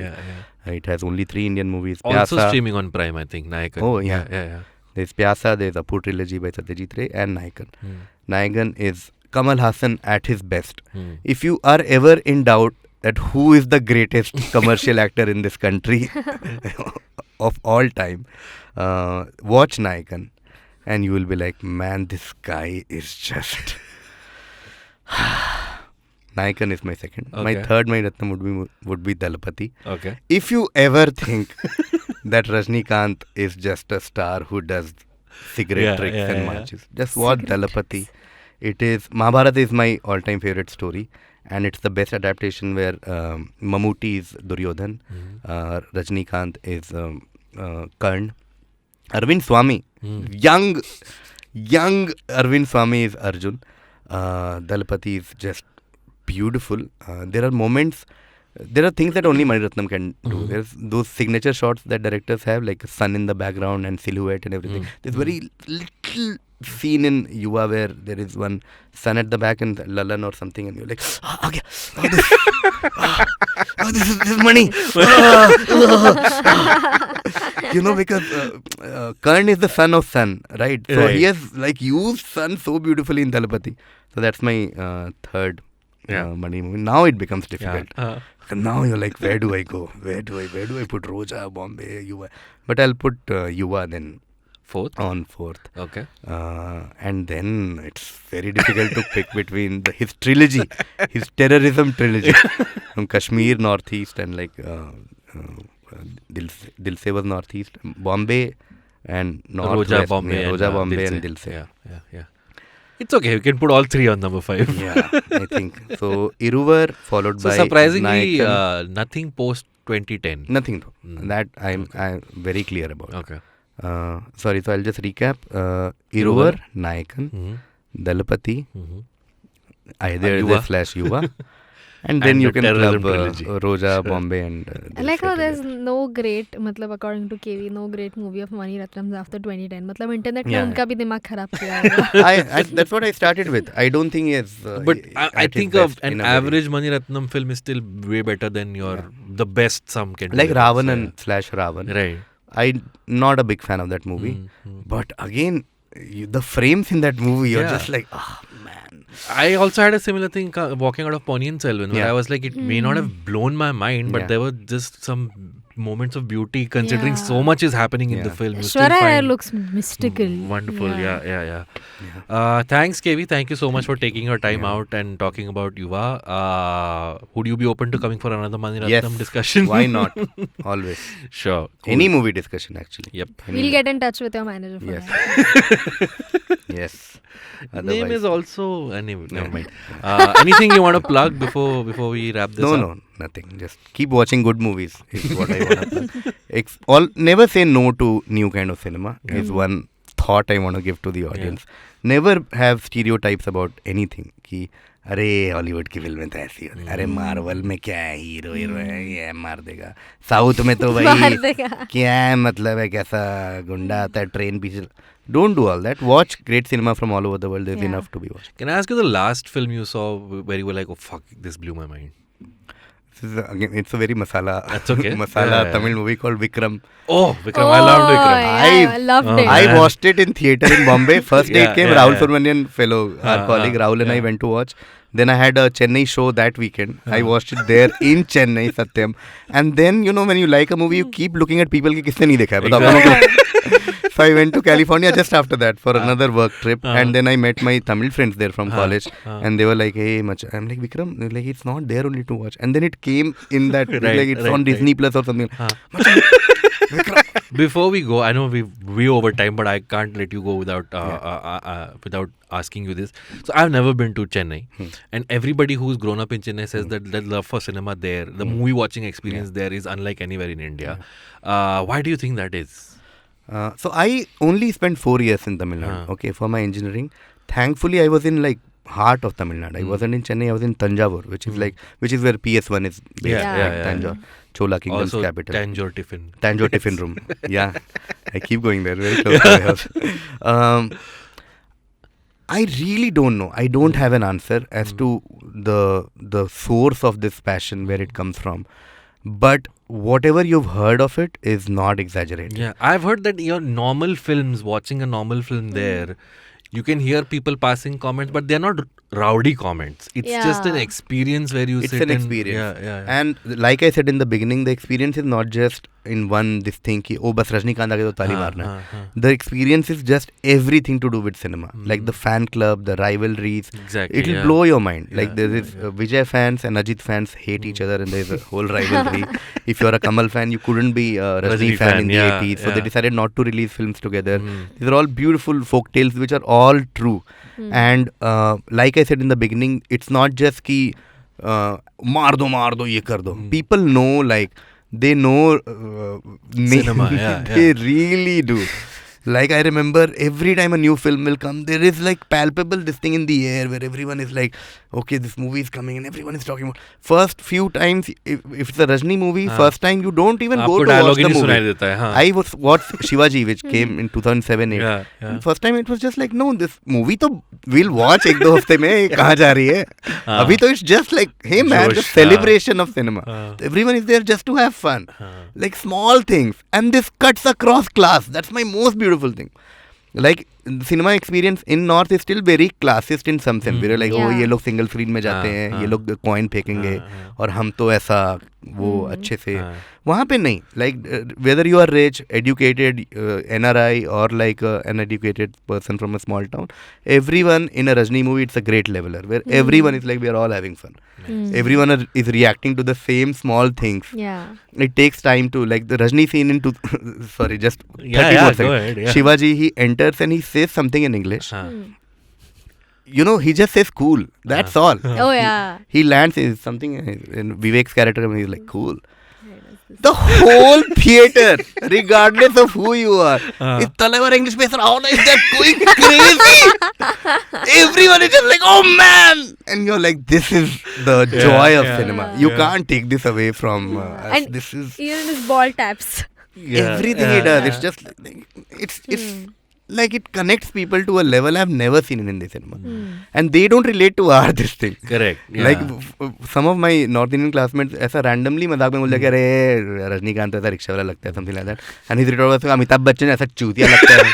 It has only 3 Indian movies. Also Pyasa, streaming on Prime, I think. Nayakan. Oh, yeah. There's Pyasa, there's Apu trilogy by Satyajit Ray, and Nayakan. Nayakan is Kamal Hassan at his best. If you are ever in doubt that who is the greatest commercial actor in this country of all time, watch Nayakan and you will be like, man, this guy is just... Nayakan is my second. Okay. My third Mani Ratnam would be Dalapati. Okay. If you ever think that Rajnikant is just a star who does cigarette tricks and marches, just watch Dalapati. It is... Mahabharata is my all-time favorite story. And it's the best adaptation where Mammootty is Duryodhan, Rajnikant is Karn, Arvind Swamy, young Arvind Swamy is Arjun. Dalapati is just beautiful. There are moments, there are things that only Mani Ratnam can do. There's those signature shots that directors have, like sun in the background and silhouette and everything. There's very little scene in Yuva where there is one sun at the back and Lalan or something, and you're like, okay, this is money. You know, because Karn is the son of sun, right? So he has like used sun so beautifully in Dalapati. So that's my third Mani movie. Now it becomes difficult. Now you're like, where do I go? Where do I put Roja, Bombay, Yuva? But I'll put Yuva then. Fourth. Okay. And then it's very difficult to pick between his trilogy, his terrorism trilogy from Kashmir, Northeast, and like Dilse was Northeast, Bombay, and Northwest. Roja, Bombay, and Dilse. Yeah. It's okay. You can put all 3 on number 5. Yeah, I think so. Iruvar followed by surprisingly, Nayakan. nothing post 2010. Nothing. That I'm very clear about. Okay. Sorry, so I'll just recap. Iruvar, Nayakan, Dalapati, Yuva, and then you can club Roja, Bombay, and I like how there's no great, according to KV, no great movie of Mani Ratnam after 2010. Internet ने उनका भी दिमाग खराब किया होगा. That's what I started with. I don't think it's. But I think an average Mani Ratnam film is still way better than the best some can do. Like Ravanan / Ravan. Right. I'm not a big fan of that movie. But again, the frames in that movie, you're just like, man. I also had a similar thing walking out of Ponniyin Selvan, where I was like, it may not have blown my mind, but there were just some moments of beauty considering so much is happening in the film. Shwara looks mystical. Wonderful. Yeah. Thanks, KV. Thank you so much for taking your time out and talking about Yuva. Would you be open to coming for another Mani Ratnam discussion? Why not? Always. Sure. Cool. Any movie discussion, actually. Yep. We'll get in touch with your manager for that. Yes. Name is also never mind. Anything you want to plug before we wrap this up? No, nothing. Just keep watching good movies is what I want to plug. Never say no to new kind of cinema is one thought I want to give to the audience. Never have stereotypes about anything. कि अरे Hollywood की फिल्में तो ऐसी होती, अरे Marvel में क्या है, हीरो है, ये मार देगा, साउथ में तो भाई क्या है, मतलब है कैसा गुंडा आता है ट्रेन पीछे. Don't do all that. Watch great cinema from all over the world. There's enough to be watched. Can I ask you the last film you saw where you were like, oh fuck, this blew my mind? It's a very masala. That's okay. Tamil movie called Vikram. Oh, Vikram. I loved Vikram. Yeah, I loved it. I watched it in theatre in Bombay. First day it came. Rahul Subramanian fellow, our colleague Rahul and I went to watch. Then I had a Chennai show that weekend. I watched it there in Chennai, Satyam. And then, when you like a movie, you keep looking at people ki kisne nahi dekha hai. So I went to California just after that for another work trip. And then I met my Tamil friends there from college. And they were like, hey, I'm like, Vikram, like, it's not there only to watch. And then it came in that, it's on Disney Plus or something. Before we go, I know we over time, but I can't let you go without asking you this. So I've never been to Chennai, and everybody who's grown up in Chennai says that the love for cinema there, the movie watching experience there is unlike anywhere in India. Why do you think that is? So I only spent 4 years in Tamil Nadu, for my engineering. Thankfully, I was in like heart of Tamil Nadu. I wasn't in Chennai, I was in Tanjavur, which is where PS1 is based, Tanjore. Chola Kingdom's Also, capital. Tanjore Tiffin. Tanjore Tiffin Room. Yeah, I keep going there, very close to my house. I really don't know. I don't have an answer as to the source of this passion, where it comes from. But whatever you've heard of it is not exaggerated. Yeah, I've heard that your normal films, watching a normal film there, you can hear people passing comments, but they're not rowdy comments. It's just an experience where you It's sit an and- experience. Yeah. And like I said in the beginning, the experience is not just in one this thing ki, oh bas Rajnikant aage to tali marna hai. The experience is just everything to do with cinema. Like the fan club, the rivalries. Exactly. It'll blow your mind. Like there is Vijay fans and Ajit fans hate each other, and there's a whole rivalry. If you're a Kamal fan, you couldn't be a Rajni fan in the 80s. So they decided not to release films together. These are all beautiful folk tales which are all true. And like I said in the beginning, it's not just ki maar do ye kar do. People know, like they know Cinema, they really do. Like I remember every time a new film will come, there is like palpable this thing in the air where everyone is like, okay, this movie is coming, and everyone is talking about. First few times, if it's a Rajni movie, first time you don't even go to watch the movie. I watched Shivaji, which came in 2007-8. And first time it was just like, no, this movie to we'll watch ek do hafte mein, kahan ja rahi hai? Abhi to it's just like, hey man, the celebration of cinema. Everyone is there just to have fun. Like small things. And this cuts across class. That's my most beautiful thing. Like cinema experience in North is still very classist in some sense. We're like, oh, ये लोग single screen में जाते हैं, ये लोग coin फेंकेंगे, और हम तो ऐसा वो अच्छे से. वहाँ पे नहीं. Like whether you are rich, educated, NRI, or like an educated person from a small town, everyone in a Rajni movie, it's a great leveler where everyone is like, we are all having fun. Everyone is reacting to the same small things. Yeah. It takes time to, like the Rajni scene in sorry, just 30 more go seconds. ahead, Shivaji, he enters and he says something in English. You know, he just says cool. That's all. Oh yeah. He lands in something in Vivek's character, and he's like cool. The whole theater, regardless of who you are, is Talavar English person. How is that going crazy? Everyone is just like, oh man! And you're like, this is the joy of cinema. You can't take this away from us. And this is even his ball taps. everything he does. It's just like, it's like it connects people to a level I've never seen in Hindi cinema. And they don't relate to our this thing. Correct. Like some of my North Indian classmates ऐसा randomly मजाक में बोल दिया कि अरे रजनीकांत ऐसा rickshaw वाला लगता है, something like that. And his retort was Amitabh Bachchan ऐसा चूतिया लगता है.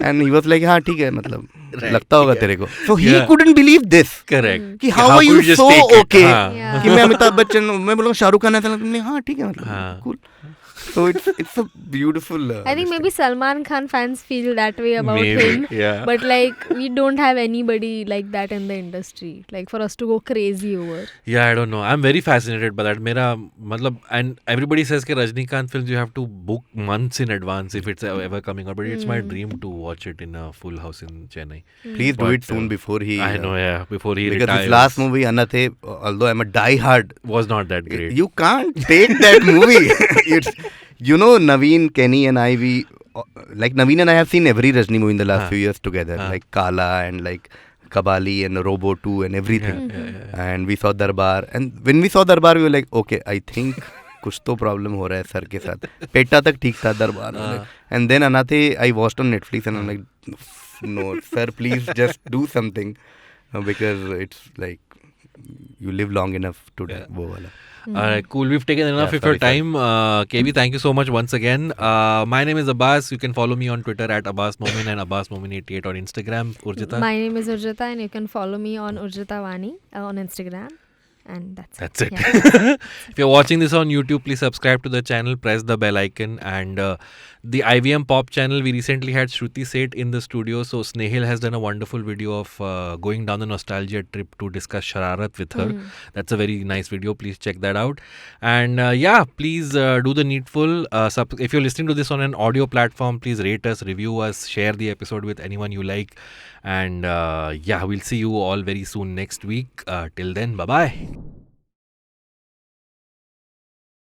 And he was like, हाँ ठीक है, मतलब लगता होगा तेरे को. So he couldn't believe this. Correct. कि how are you so okay Yeah. कि मैं अमिताभ बच्चन, मैं बोलूँ शाहरुख खान ऐसा लगता है, हाँ ठीक है, मतलब cool. So it's a beautiful. I think maybe Salman Khan fans feel that way about Maybe, him. yeah. But like we don't have anybody like that in the industry. Like for us to go crazy over. Yeah, I don't know. I'm very fascinated by that. Mera, matlab, and everybody says that Rajnikant films you have to book months in advance if it's ever coming out. But it's my dream to watch it in a full house in Chennai. Please do it soon before he. I know, yeah. Before he because retires. his last movie Anathe, although I'm a die-hard, was not that great. you can't take that movie. It's, you know, Naveen, Kenny and I, like Naveen and I have seen every Rajni movie in the last few years together, like Kala and like Kabali and Robo 2 and everything. And we saw Darbar. And when we saw Darbar, we were like, okay, I think कुछ तो problem हो रहा है sir के साथ. PETA तक ठीक था दरबार. And then Anathe I watched on Netflix and I'm like, no sir, please just do something because it's like you live long enough to die. वो वाला. Alright, cool. We've taken enough of your time. KB, thank you so much once again. My name is Abbas. You can follow me on Twitter at Abbas Momin and Abbas Momin88 on Instagram. Urjita. My name is Urjita and you can follow me on Urjita Vani on Instagram. And that's it. Yeah. If you're watching this on YouTube, please subscribe to the channel, press the bell icon, and the IVM Pop channel, we recently had Shruti Seth in the studio. So Snehil has done a wonderful video of going down the nostalgia trip to discuss Shararat with her. That's a very nice video. Please check that out. And please do the needful. If you're listening to this on an audio platform, please rate us, review us, share the episode with anyone you like. And we'll see you all very soon next week. Till then, bye-bye.